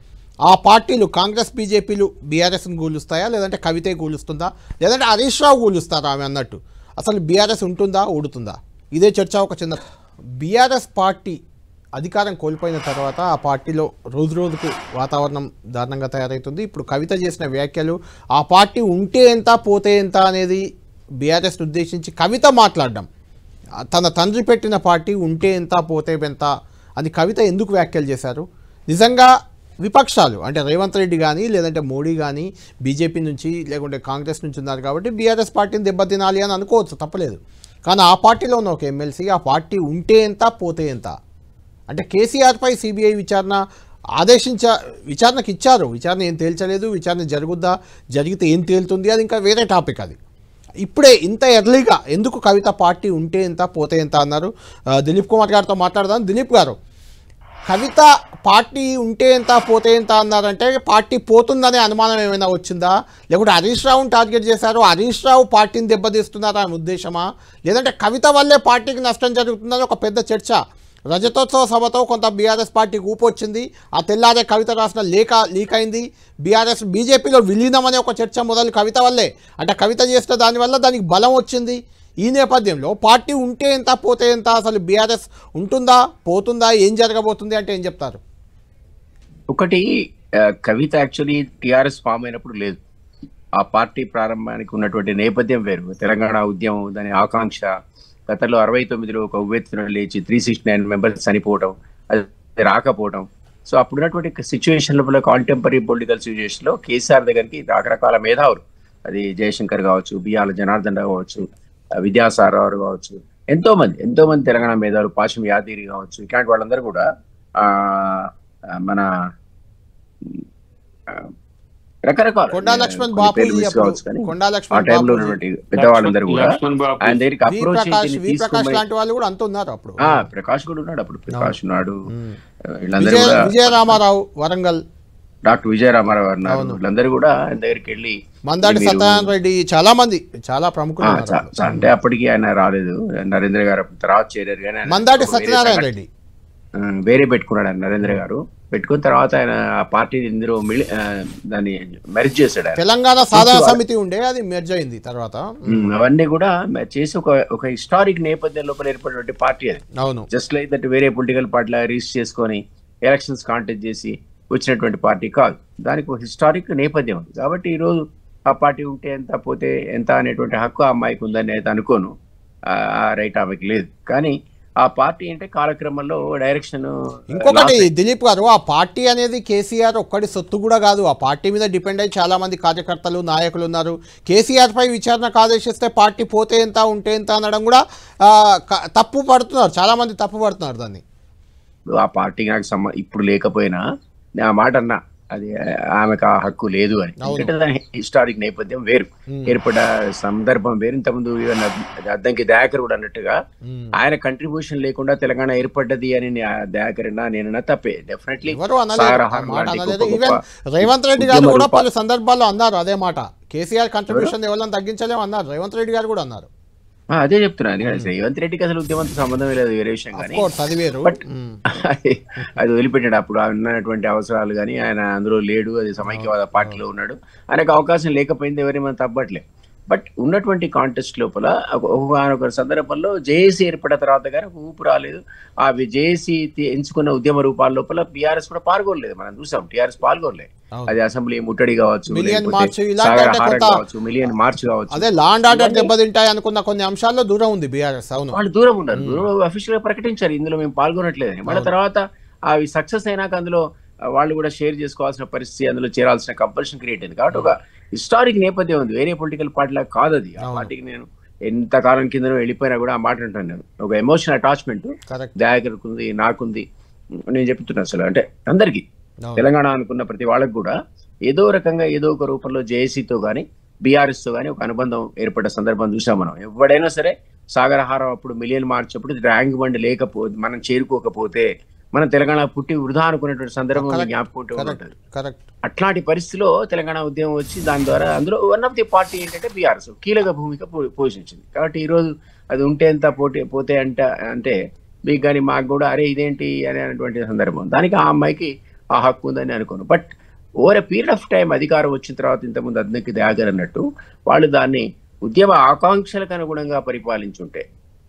Speaker 1: ఆ పార్టీలు కాంగ్రెస్ బీజేపీలు బీఆర్ఎస్ని గూలుస్తాయా, లేదంటే కవితే గూలుస్తుందా, లేదంటే హరీష్ రావు గూలుస్తారా ఆమె అన్నట్టు? అసలు బీఆర్ఎస్ ఉంటుందా ఊడుతుందా? ఇదే చర్చ. ఒక చిన్న బీఆర్ఎస్ పార్టీ అధికారం కోల్పోయిన తర్వాత ఆ పార్టీలో రోజు రోజుకు వాతావరణం దారుణంగా తయారవుతుంది. ఇప్పుడు కవిత చేసిన వ్యాఖ్యలు, ఆ పార్టీ ఉంటే ఎంత పోతే ఎంత అనేది బీఆర్ఎస్ ఉద్దేశించి కవిత మాట్లాడడం, తన తండ్రి పెట్టిన పార్టీ ఉంటే ఎంత పోతే ఎంత అని కవిత ఎందుకు వ్యాఖ్యలు చేశారు? నిజంగా విపక్షాలు అంటే రేవంత్ రెడ్డి కానీ లేదంటే మోడీ కానీ బీజేపీ నుంచి లేకుంటే కాంగ్రెస్ నుంచి ఉన్నారు కాబట్టి బీఆర్ఎస్ పార్టీని దెబ్బతినాలి అని అనుకోవచ్చు, తప్పలేదు. కానీ ఆ పార్టీలో ఉన్న ఒక ఎమ్మెల్సీ ఆ పార్టీ ఉంటే ఎంత పోతే ఎంత అంటే కేసీఆర్పై సిబిఐ విచారణకి ఇచ్చారు. విచారణ ఏం తేల్చలేదు. విచారణ జరుగుద్దా, జరిగితే ఏం తేలుతుంది, అది ఇంకా వేరే టాపిక్. అది ఇప్పుడే ఇంత ఎర్లీగా ఎందుకు కవిత పార్టీ ఉంటే ఎంత పోతే ఎంత అన్నారు? దిలీప్ కుమార్ గారితో మాట్లాడదాం. దిలీప్ గారు, కవిత పార్టీ ఉంటే ఎంత పోతే ఎంత అన్నారంటే పార్టీ పోతుందనే అనుమానం ఏమైనా వచ్చిందా, లేకుంటే హరీష్ రావుని టార్గెట్ చేశారు, హరీష్ రావు పార్టీని దెబ్బతీస్తున్నారా అని ఉద్దేశమా, లేదంటే కవిత వల్లే పార్టీకి నష్టం జరుగుతుందని ఒక పెద్ద చర్చ. రజతోత్సవ సభతో కొంత బీఆర్ఎస్ పార్టీకి ఊపు వచ్చింది. ఆ తెల్లారే కవిత రాసిన లేఖ లీక్ అయింది. బీఆర్ఎస్ బీజేపీలో విలీనం అనే ఒక చర్చ మొదలు కవిత వల్లే, అంటే కవిత చేస్తే దానివల్ల దానికి బలం వచ్చింది. ఈ నేపథ్యంలో పార్టీ ఉంటే ఎంత పోతే ఎంత, అసలు బీఆర్ఎస్ ఉంటుందా పోతుందా, ఏం జరగబోతుంది అంటే ఏం చెప్తారు?
Speaker 4: ఒకటి, కవిత యాక్చువల్లీ టీఆర్ఎస్ ఫామ్ అయినప్పుడు లేదు. ఆ పార్టీ ప్రారంభానికి ఉన్నటువంటి నేపథ్యం వేరు. తెలంగాణ ఉద్యమం, దాని ఆకాంక్ష, గతంలో 69లో ఒక ఉవ్వెత్తున లేచి 369 మెంబర్స్ చనిపోవడం, అది రాకపోవడం. సో అప్పుడున్నటువంటి సిచ్యువేషన్ లోపల కాంటెంపరీ పొలిటికల్ సిచ్యువేషన్ లో కేసీఆర్ దగ్గరికి రకరకాల మేధావులు, అది జయశంకర్ కావచ్చు, బిఆర్ జనార్దన్ రావు కావచ్చు, విద్యాసాగర్ కావచ్చు, ఎంతో మంది తెలంగాణ మేధావులు, పాశం యాదగిరి కావచ్చు, ఇట్లాంటి వాళ్ళందరూ కూడా మన రకరకాల ఆ టైంలో ఉన్నటువంటి పెద్దవాళ్ళందరూ కూడా ఆయన దగ్గరికి అప్రోచ్ ప్రకాష్ కూడా ఉన్నాడు అప్పుడు. ప్రకాష్ ఉన్నాడు, వీళ్ళందరూ కూడా
Speaker 1: విజయరామారావు వరంగల్,
Speaker 4: డాక్టర్ విజయరామారావు అన్నారు, వీళ్ళందరూ కూడా ఆయన దగ్గరికి వెళ్ళి,
Speaker 1: మందాటి సత్యనారాయణ రెడ్డి, చాలా మంది చాలా ప్రముఖులు.
Speaker 4: అంటే అప్పటికి ఆయన రాలేదు, నరేంద్ర గారు తర్వాత చేరారు. కానీ
Speaker 1: మందాటి సత్యనారాయణ రెడ్డి
Speaker 4: వేరే పెట్టుకున్నాడు ఆయన, నరేంద్ర గారు పెట్టుకున్న తర్వాత ఆయన ఆ పార్టీని ఇందులో దాన్ని మెర్జ్ చేశాడు.
Speaker 1: తెలంగాణ సాధన సమితి ఉండే, అది మెర్జ్ అయింది తర్వాత.
Speaker 4: అవన్నీ కూడా చేసి ఒక హిస్టారిక్ నేపథ్యం లోపల ఏర్పడినటువంటి పార్టీ అది.
Speaker 1: అవును, జస్ట్
Speaker 4: లైక్ దట్ వేరే పొలిటికల్ పార్టీలా రిజిస్టర్ చేసుకొని ఎలక్షన్స్ కాంటెస్ట్ చేసి వచ్చినటువంటి పార్టీ కాదు. దానికి ఒక హిస్టారిక్ నేపథ్యం ఉంది. కాబట్టి ఈరోజు ఆ పార్టీ ఉంటే ఎంత పోతే ఎంత అనేటువంటి హక్కు ఆ అమ్మాయికి ఉందని అయితే అనుకోను, రైట్ ఆమెకి లేదు. కానీ ఆ పార్టీ అంటే కాలక్రమంలో డైరెక్షన్.
Speaker 1: ఇంకొకటి దిలీప్ గారు, ఆ పార్టీ అనేది కేసీఆర్ ఒక్కడి సొత్తు కూడా కాదు. ఆ పార్టీ మీద డిపెండ్ అయ్యి చాలా మంది కార్యకర్తలు, నాయకులు ఉన్నారు. కేసీఆర్ పై విచారణకు ఆదేశిస్తే పార్టీ పోతే ఎంత ఉంటే ఎంత అనడం కూడా తప్పు పడుతున్నారు, చాలా మంది తప్పు పడుతున్నారు దాన్ని.
Speaker 4: ఆ పార్టీ నాకు ఇప్పుడు లేకపోయినా నేను ఆ మాట అన్నా, అది ఆమెకు ఆ హక్కు లేదు అని. ఎందుకంటే దాని హిస్టారిక్ నేపథ్యం వేరు, ఏర్పడ్డ సందర్భం వేరు. ఇంతకుముందు అద్దంకి దయాకర్ కూడా అన్నట్టుగా ఆయన కంట్రిబ్యూషన్ లేకుండా తెలంగాణ ఏర్పడ్డది అని దయాకర్ నేనన్నా తప్పే. డెఫినెట్లీ
Speaker 1: రేవంత్ రెడ్డి గారు కూడా పలు సందర్భాల్లో అన్నారు అదే మాట. కేసీఆర్ కంట్రిబ్యూషన్ ఎవరైనా తగ్గించలేము అన్నారు, రేవంత్ రెడ్డి గారు కూడా అన్నారు.
Speaker 4: అదే చెప్తున్నాను, రేవంత్ రెడ్డికి అసలు ఉద్యమంతో సంబంధమే లేదు, వేరే విషయం. కానీ బట్ అది వదిలిపెట్టాడు. అప్పుడు ఉన్నటువంటి అవసరాలు కానీ ఆయన అందులో లేడు, అది సమైక్యవాద పార్టీలో ఉన్నాడు, ఆయనకు అవకాశం లేకపోయింది, ఎవరేమైనా తప్పట్లేదు. బట్ ఉన్నటువంటి కాంటెస్ట్ లోపల ఒక సందర్భంలో జేఏసీ ఏర్పడిన తర్వాత కానీ ఒక ఊపు రాలేదు. ఆ జేఏసీ ఎంచుకున్న ఉద్యమ రూపాల లోపల బీఆర్ఎస్ కూడా పాల్గొనలేదు. మనం చూసాం టీఆర్ఎస్ పాల్గొనలేదు. అది అసెంబ్లీ ముట్టడి కావచ్చు, మిలియన్ మార్చ్ కావచ్చు,
Speaker 1: అదే లా అండ్ ఆర్డర్ దెబ్బతింటాయి అనుకున్న కొన్ని అంశాల్లో దూరం ఉంది బీఆర్ఎస్. అవును,
Speaker 4: వాళ్ళు దూరం ఉన్నారు, అఫీషియల్ గా ప్రకటించారు ఇందులో మేము పాల్గొనట్లేదని. మళ్ళీ తర్వాత అవి సక్సెస్ అయినాక అందులో వాళ్ళు కూడా షేర్ చేసుకోవాల్సిన పరిస్థితి, అందులో చేరాల్సిన కంపల్షన్ క్రియేట్ అయింది. కాబట్టి ఒక హిస్టారిక్ నేపథ్యం ఉంది, వేరే పొలిటికల్ పార్టీలా కాదు అది. ఆ పార్టీకి నేను ఎంతకాలం కింద వెళ్ళిపోయినా కూడా ఆ మాట అంటాను నేను. ఒక ఎమోషనల్ అటాచ్మెంట్ దయాకర్కు ఉంది, నాకుంది. నేను చెప్తున్నా అసలు అంటే అందరికీ తెలంగాణ అనుకున్న ప్రతి వాళ్ళకి కూడా ఏదో రకంగా ఏదో ఒక రూపంలో జేఏసీతో కానీ బీఆర్ఎస్ తో కానీ ఒక అనుబంధం ఏర్పడ్డ సందర్భం చూసాం మనం. ఎవడైనా సరే సాగరహారం అప్పుడు మిలియన్ మార్చ్ అప్పుడు ర్యాంక్ బండ్ లేకపోతే మనం చేరుకోకపోతే మనం తెలంగాణ పుట్టి వృధా అనుకునేటువంటి సందర్భం జ్ఞాపకం ఉంటుంది. అట్లాంటి పరిస్థితిలో తెలంగాణ ఉద్యమం వచ్చి దాని ద్వారా అందులో వన్ ఆఫ్ ది పార్టీ ఏంటంటే బీఆర్ఎస్ కీలక భూమిక పోషించింది. కాబట్టి ఈరోజు అది ఉంటే ఎంత పోతే అంటే మీకు కానీ మాకు కూడా అరే ఇదేంటి అనేటువంటి సందర్భం. దానికి ఆ అమ్మాయికి ఆ హక్కు ఉందని అనుకోను. But over a period of time అధికారం వచ్చిన తర్వాత ఇంతకుముందు అద్దంకి దయాకర్ అన్నట్టు వాళ్ళు దాన్ని ఉద్యమ ఆకాంక్షలకు అనుగుణంగా పరిపాలించుంటే,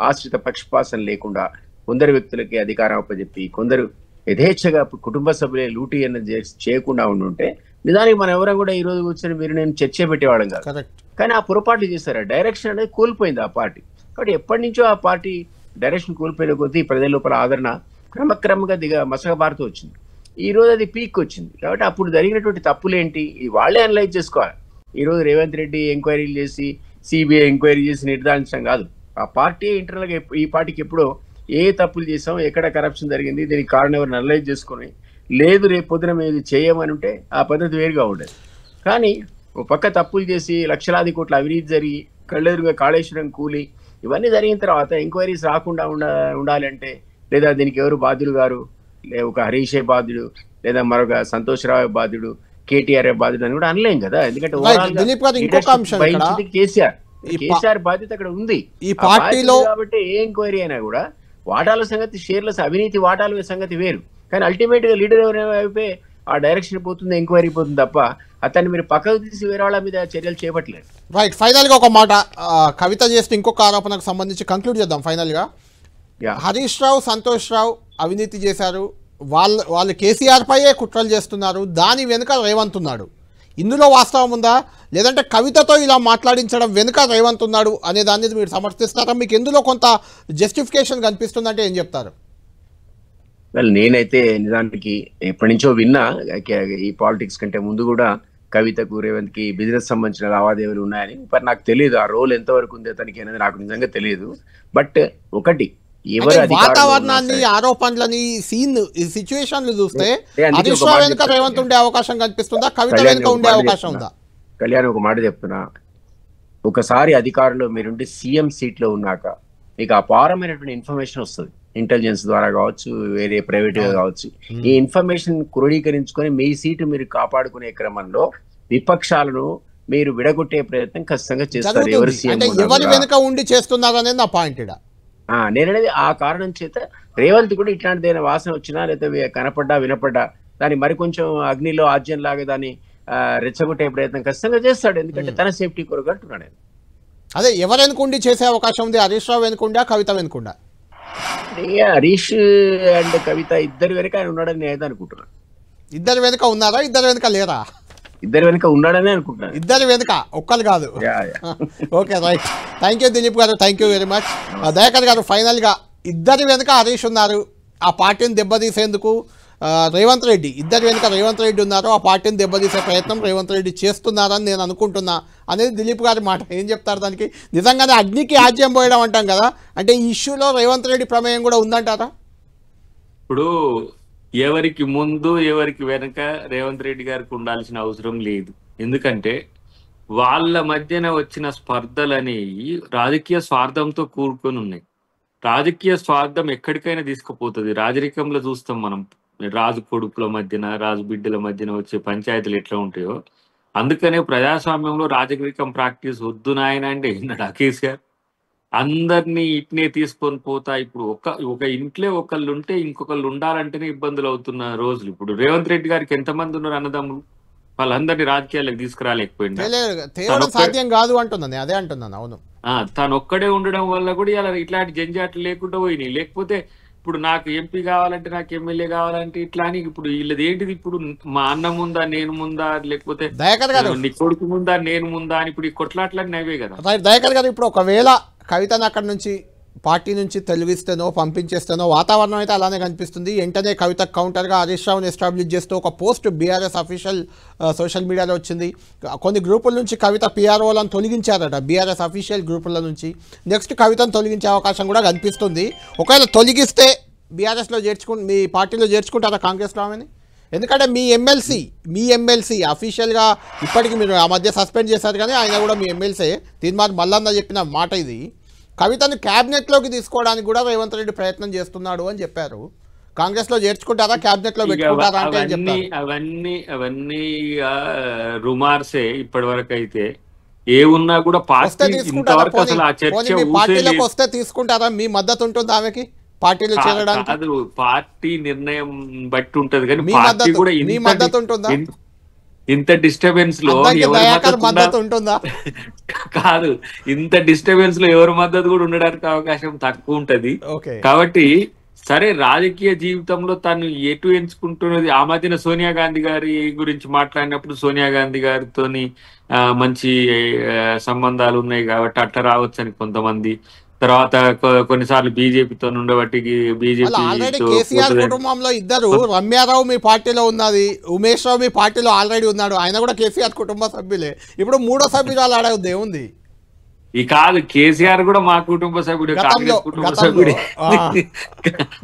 Speaker 4: ఆశ్రిత పక్షపాతం లేకుండా కొందరు వ్యక్తులకి అధికారం అప్పచెప్పి కొందరు యథేచ్ఛగా కుటుంబ సభ్యులే లూటీ అన్నది చేయకుండా ఉండుంటే నిజానికి మనం ఎవరైనా కూడా ఈ రోజు కూర్చొని మీరు నేను చర్చ పెట్టేవాళ్ళం కాదు. కానీ ఆ పొరపాట్లు చేశారు, డైరెక్షన్ అనేది కోల్పోయింది ఆ పార్టీ. కాబట్టి ఎప్పటి నుంచో ఆ పార్టీ డైరెక్షన్ కోల్పోయిన కొద్దీ ప్రజల లోపల ఆదరణ క్రమక్రమంగా మసకబారుతూ వచ్చింది. ఈ రోజు అది పీక్ వచ్చింది. కాబట్టి అప్పుడు జరిగినటువంటి తప్పులేంటి వాళ్ళే అనలైజ్ చేసుకోవాలి. ఈ రోజు రేవంత్ రెడ్డి ఎంక్వైరీలు చేసి సిబిఐ ఎంక్వైరీ చేసి నిర్ధారించడం కాదు. ఆ పార్టీ ఇంటర్నల్ గా ఈ పార్టీకి ఎప్పుడో ఏ తప్పులు చేసాం, ఎక్కడ కరప్షన్ జరిగింది, దీనికి కారణం ఎవరు అనలైజ్ చేసుకుని లేదు రేపు పొద్దున మేము చేయమని ఉంటే ఆ పద్ధతి వేరుగా ఉండేది. కానీ ఒక పక్క తప్పులు చేసి లక్షలాది కోట్ల అవినీతి జరిగి కళ్ళెదురుగా కాళేశ్వరం కూలి ఇవన్నీ జరిగిన తర్వాత ఎంక్వైరీస్ రాకుండా ఉండాలంటే లేదా దీనికి ఎవరు బాధ్యులు గారు, ఒక హరీషే బాధ్యుడు లేదా మరొక సంతోష్ రావు బాధ్యుడు, కేటీఆర్ బాధ్యుడు అని కూడా అనలేం కదా. ఎందుకంటే కేసీఆర్ బాధ్యత అక్కడ ఉంది
Speaker 1: ఈ పార్టీలో.
Speaker 4: కాబట్టి ఏ ఎంక్వైరీ అయినా కూడా వాటాల సంగతి, షేర్ల అవినీతి వాటాల సంగతి వేరు. కానీ అల్టిమేట్ గా లీడర్ ఎవరైనా ఆ డైరెక్షన్ పోతుంది, ఎంక్వైరీ పోతుంది తప్ప అతన్ని మీరు పక్కకు తీసి వేరే వాళ్ళ మీద చర్యలు చేపట్టలేదు.
Speaker 1: రైట్, ఫైనల్ గా ఒక మాట కవిత చేస్తే ఇంకొక ఆరోపణకు సంబంధించి కంక్లూడ్ చేద్దాం. ఫైనల్ గా హరీష్ రావు, సంతోష్ రావు అవినీతి చేశారు, వాళ్ళు కేసీఆర్ పైయే కుట్రలు చేస్తున్నారు, దాని వెనుక రేవంత్ ఉన్నాడు. ఇందులో వాస్తవం ఉందా, లేదంటే కవితతో ఇలా మాట్లాడించడం వెనుక రేవంత్ ఉన్నాడు అనే దాన్ని మీరు సమర్థిస్తారా? మీకు ఎందులో కొంత జస్టిఫికేషన్ కనిపిస్తుందంటే ఏం చెప్తారు?
Speaker 4: నేనైతే నిజానికి ఎప్పటి నుంచో విన్నా, ఈ పాలిటిక్స్ కంటే ముందు కూడా కవితకు రేవంత్ కి బిజినెస్ సంబంధించిన లావాదేవీలు ఉన్నాయని. మరి నాకు తెలియదు ఆ రోల్ ఎంతవరకు ఉంది అతనికి అనేది నాకు నిజంగా తెలియదు. బట్ ఒకటి
Speaker 1: వాతావరణాన్ని, ఆరోపణలని, సీన్ సిచ్యువేషన్లు చూస్తే హరీష్ రావు వెనుక రేవంత్ ఉండే అవకాశం కనిపిస్తుందా, కవిత వెనుక ఉండే అవకాశం ఉందా?
Speaker 4: కళ్యాణ్ ఒక మాట చెప్తున్నా, ఒకసారి అధికారంలో మీరుంటే సీఎం సీట్ లో ఉన్నాక మీకు అపారమైనటువంటి ఇన్ఫర్మేషన్ వస్తుంది, ఇంటెలిజెన్స్ ద్వారా కావచ్చు, వేరే ప్రైవేట్ గా కావచ్చు. ఈ ఇన్ఫర్మేషన్ క్రోడీకరించుకొని మీ సీటు మీరు కాపాడుకునే క్రమంలో విపక్షాలను మీరు విడగొట్టే ప్రయత్నం ఖచ్చితంగా చేస్తారు.
Speaker 1: ఎవరి వెనుక ఉండి చేస్తున్నారు అనేది నా పాయింట్.
Speaker 4: నేననేది ఆ కారణం చేత రేవంత్ కూడా ఇట్లాంటిదైనా వాసన వచ్చినా లేదా కనపడ్డా వినపడ్డా దాన్ని మరికొంచెం అగ్నిలో ఆజ్యం లాగా దాన్ని రెచ్చగొట్టే ప్రయత్నం ఖచ్చితంగా చేస్తాడు. ఎందుకంటే తన సేఫ్టీ కొరకు అంటున్నాడు.
Speaker 1: అదే ఎవరు వెనుకుండి చేసే అవకాశం ఉంది? హరీష్ రావు వెనుకుండా, కవిత వెనుకుండా?
Speaker 4: హరీష్ అండ్ కవిత ఇద్దరు వెనుక ఆయన ఉన్నాడని నేను అనుకుంటున్నాను.
Speaker 1: ఇద్దరు వెనుక ఉన్నారా, ఇద్దరు వెనుక లేరా?
Speaker 4: ఇద్దరు వెనుక ఉన్నాడని అనుకుంటున్నాను.
Speaker 1: ఇద్దరు వెనుక, ఒక్కరు కాదు. Okay, right. Thank you Dilip గారు, thank you very much. Dayakar గారు, ఫైనల్గా ఇద్దరు వెనుక హరీష్ ఉన్నారు ఆ పార్టీని దెబ్బతీసేందుకు, రేవంత్ రెడ్డి ఇద్దరు వెనుక రేవంత్ రెడ్డి ఉన్నారు ఆ పార్టీని దెబ్బతీసే ప్రయత్నం రేవంత్ రెడ్డి చేస్తున్నారని నేను అనుకుంటున్నా అనేది దిలీప్ గారి మాట. ఏం చెప్తారు దానికి? నిజంగానే అగ్నికి ఆజ్యం పోయడం అంటాం కదా, అంటే ఈ ఇష్యూలో రేవంత్ రెడ్డి ప్రమేయం కూడా ఉందంటారా?
Speaker 3: ఇప్పుడు ఎవరికి ముందు ఎవరికి వెనక రేవంత్ రెడ్డి గారికి ఉండాల్సిన అవసరం లేదు. ఎందుకంటే వాళ్ళ మధ్యన వచ్చిన స్పర్ధలు అనేవి రాజకీయ స్వార్థంతో కూడుకొని ఉన్నాయి. రాజకీయ స్వార్థం ఎక్కడికైనా తీసుకుపోతుంది. రాజరికంలో చూస్తాం మనం, రాజు కొడుకుల మధ్యన రాజు బిడ్డల మధ్యన వచ్చే పంచాయతీలు ఎట్లా ఉంటాయో, అందుకనే ప్రజాస్వామ్యంలో రాజకీయం ప్రాక్టీస్ వద్దు నాయన అంటే విన్నాడు కేసీఆర్. అందరినీ ఇట్నే తీసుకొని పోతా. ఇప్పుడు ఒక ఇంట్లో ఒకళ్ళు ఉంటే ఇంకొకళ్ళు ఉండాలంటేనే ఇబ్బందులు అవుతున్న రోజులు. ఇప్పుడు రేవంత్ రెడ్డి గారికి ఎంతమంది ఉన్నారు అన్నదమ్ములు? వాళ్ళందరినీ రాజకీయాలకు తీసుకురాలేకపోయింది.
Speaker 1: సాధ్యం కాదు అంటున్నాను, అదే అంటున్నాను. అవును,
Speaker 3: తను ఒక్కడే ఉండడం వల్ల కూడా ఇలా ఇట్లాంటి జంజాట్లు లేకుండా పోయినాయి. లేకపోతే ఇప్పుడు నాకు ఎంపీ కావాలంటే నాకు ఎమ్మెల్యే కావాలంటే ఇట్లా అని ఇప్పుడు వీళ్ళది ఏంటిది? ఇప్పుడు మా అన్న ముందా నేను ముందా, లేకపోతే నీ కొడుకు ముందా నేను ముందా అని ఇప్పుడు ఈ కొట్లాట్లన్నీ అవే కదా.
Speaker 1: దయాకర్ గారు, ఇప్పుడు ఒకవేళ కవితను అక్కడ నుంచి పార్టీ నుంచి తొలగిస్తేనో పంపించేస్తేనో వాతావరణం అయితే అలానే కనిపిస్తుంది. వెంటనే కవిత కౌంటర్గా హరీష్ రావుని ఎస్టాబ్లిష్ చేస్తూ ఒక పోస్ట్ బీఆర్ఎస్ అఫీషియల్ సోషల్ మీడియాలో వచ్చింది. కొన్ని గ్రూపుల నుంచి కవిత పిఆర్ఓలను తొలగించారట, బీఆర్ఎస్ అఫీషియల్ గ్రూపుల నుంచి. నెక్స్ట్ కవితను తొలగించే అవకాశం కూడా కనిపిస్తుంది. ఒకవేళ తొలగిస్తే బీఆర్ఎస్లో మీ పార్టీలో చేర్చుకుంటారా కాంగ్రెస్లో ఆమెని? ఎందుకంటే మీ ఎమ్మెల్సీ అఫీషియల్గా ఇప్పటికీ మీరు ఆ మధ్య సస్పెండ్ చేశారు, కానీ ఆయన కూడా మీ ఎమ్మెల్సీ. తీర్మార్ మల్లన్న చెప్పిన మాట ఇది. కవితను క్యాబినెట్లోకి తీసుకోవడానికి కూడా రేవంత్ రెడ్డి ప్రయత్నం చేస్తున్నాడు అని చెప్పారు. కాంగ్రెస్లో చేర్చుకుంటారా, క్యాబినెట్లో పెట్టుకుంటారా అంటే
Speaker 3: అవన్నీ రుమార్సే ఇప్పటి వరకు. అయితే ఏ ఉన్నా కూడా
Speaker 1: పార్టీలోకి వస్తే తీసుకుంటారా? మీ మద్దతు ఉంటుంది ఆమెకి పార్టీలో చేరడానికి?
Speaker 3: కాదు, పార్టీ నిర్ణయం బట్టి ఉంటది, కానీ పార్టీ కూడా
Speaker 1: మీ మద్దతు ఉంటుందా?
Speaker 3: ఇంత డిస్టర్బెన్స్ లో
Speaker 1: మద్దతు ఉంటుందా?
Speaker 3: కాదు, ఇంత డిస్టర్బెన్స్ లో ఎవరి మద్దతు కూడా ఉండడానికి అవకాశం తక్కువ ఉంటది. కాబట్టి సరే, రాజకీయ జీవితంలో తను ఎటు ఎంచుకుంటున్నది. ఆ మధ్యన సోనియా గాంధీ గారి గురించి మాట్లాడినప్పుడు సోనియా గాంధీ గారితో మంచి సంబంధాలు ఉన్నాయి కాబట్టి అట్లా రావచ్చు అని కొంతమంది. తర్వాత కొన్నిసార్లు బీజేపీతో ఉండబట్టి
Speaker 1: కేసీఆర్ కుటుంబంలో ఇద్దరు, రమ్యారావు మీ పార్టీలో ఉన్నది, ఉమేష్ రావు మీ పార్టీలో ఆల్రెడీ ఉన్నాడు, ఆయన కూడా కేసీఆర్ కుటుంబ సభ్యులే. ఇప్పుడు మూడో సభ్యురాలు ఆడేది ఏముంది?
Speaker 3: ఈ కాదు, కేసీఆర్ కూడా మా కుటుంబ సభ్యుడు, కాంగ్రెస్ కుటుంబ సభ్యుడే.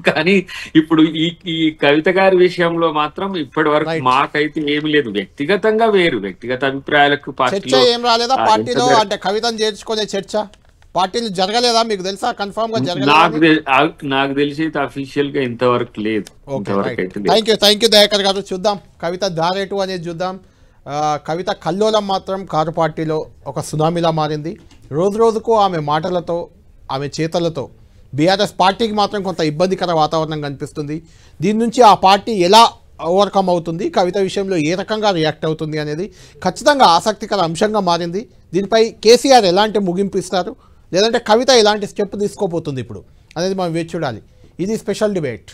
Speaker 3: కానీ ఇప్పుడు ఈ కవిత గారి విషయంలో మాత్రం ఇప్పటి వరకు మాకైతే ఏమి లేదు. వ్యక్తిగతంగా వేరు వ్యక్తిగత అభిప్రాయాలకు
Speaker 1: పార్టీలో ఏం రాలేదా? పార్టీలో అంటే కవితను చేర్చుకునే చర్చ పార్టీలు జరగలేదా? మీకు తెలుసా? కన్ఫర్మ్ గా జరగలేదు.
Speaker 3: నాకు తెలిసి అఫీషియల్ గా ఇంతవరకు లేదు.
Speaker 1: థ్యాంక్ యూ దయాకర్ గారు. చూద్దాం కవిత దారేటు అనేది చూద్దాం. కవిత కల్లోలం మాత్రం కారు పార్టీలో ఒక సునామీలా మారింది. రోజు రోజుకు ఆమె మాటలతో ఆమె చేతలతో బీఆర్ఎస్ పార్టీకి మాత్రం కొంత ఇబ్బందికర వాతావరణం కనిపిస్తుంది. దీని నుంచి ఆ పార్టీ ఎలా ఓవర్కమ్ అవుతుంది, కవిత విషయంలో ఏ రకంగా రియాక్ట్ అవుతుంది అనేది ఖచ్చితంగా ఆసక్తికర అంశంగా మారింది. దీనిపై కేసీఆర్ ఎలాంటి ముగింపు ఇస్తారు, లేదంటే కవిత ఎలాంటి స్టెప్ తీసుకోబోతుంది ఇప్పుడు అనేది మనం వేచి చూడాలి. ఇది స్పెషల్ డిబేట్.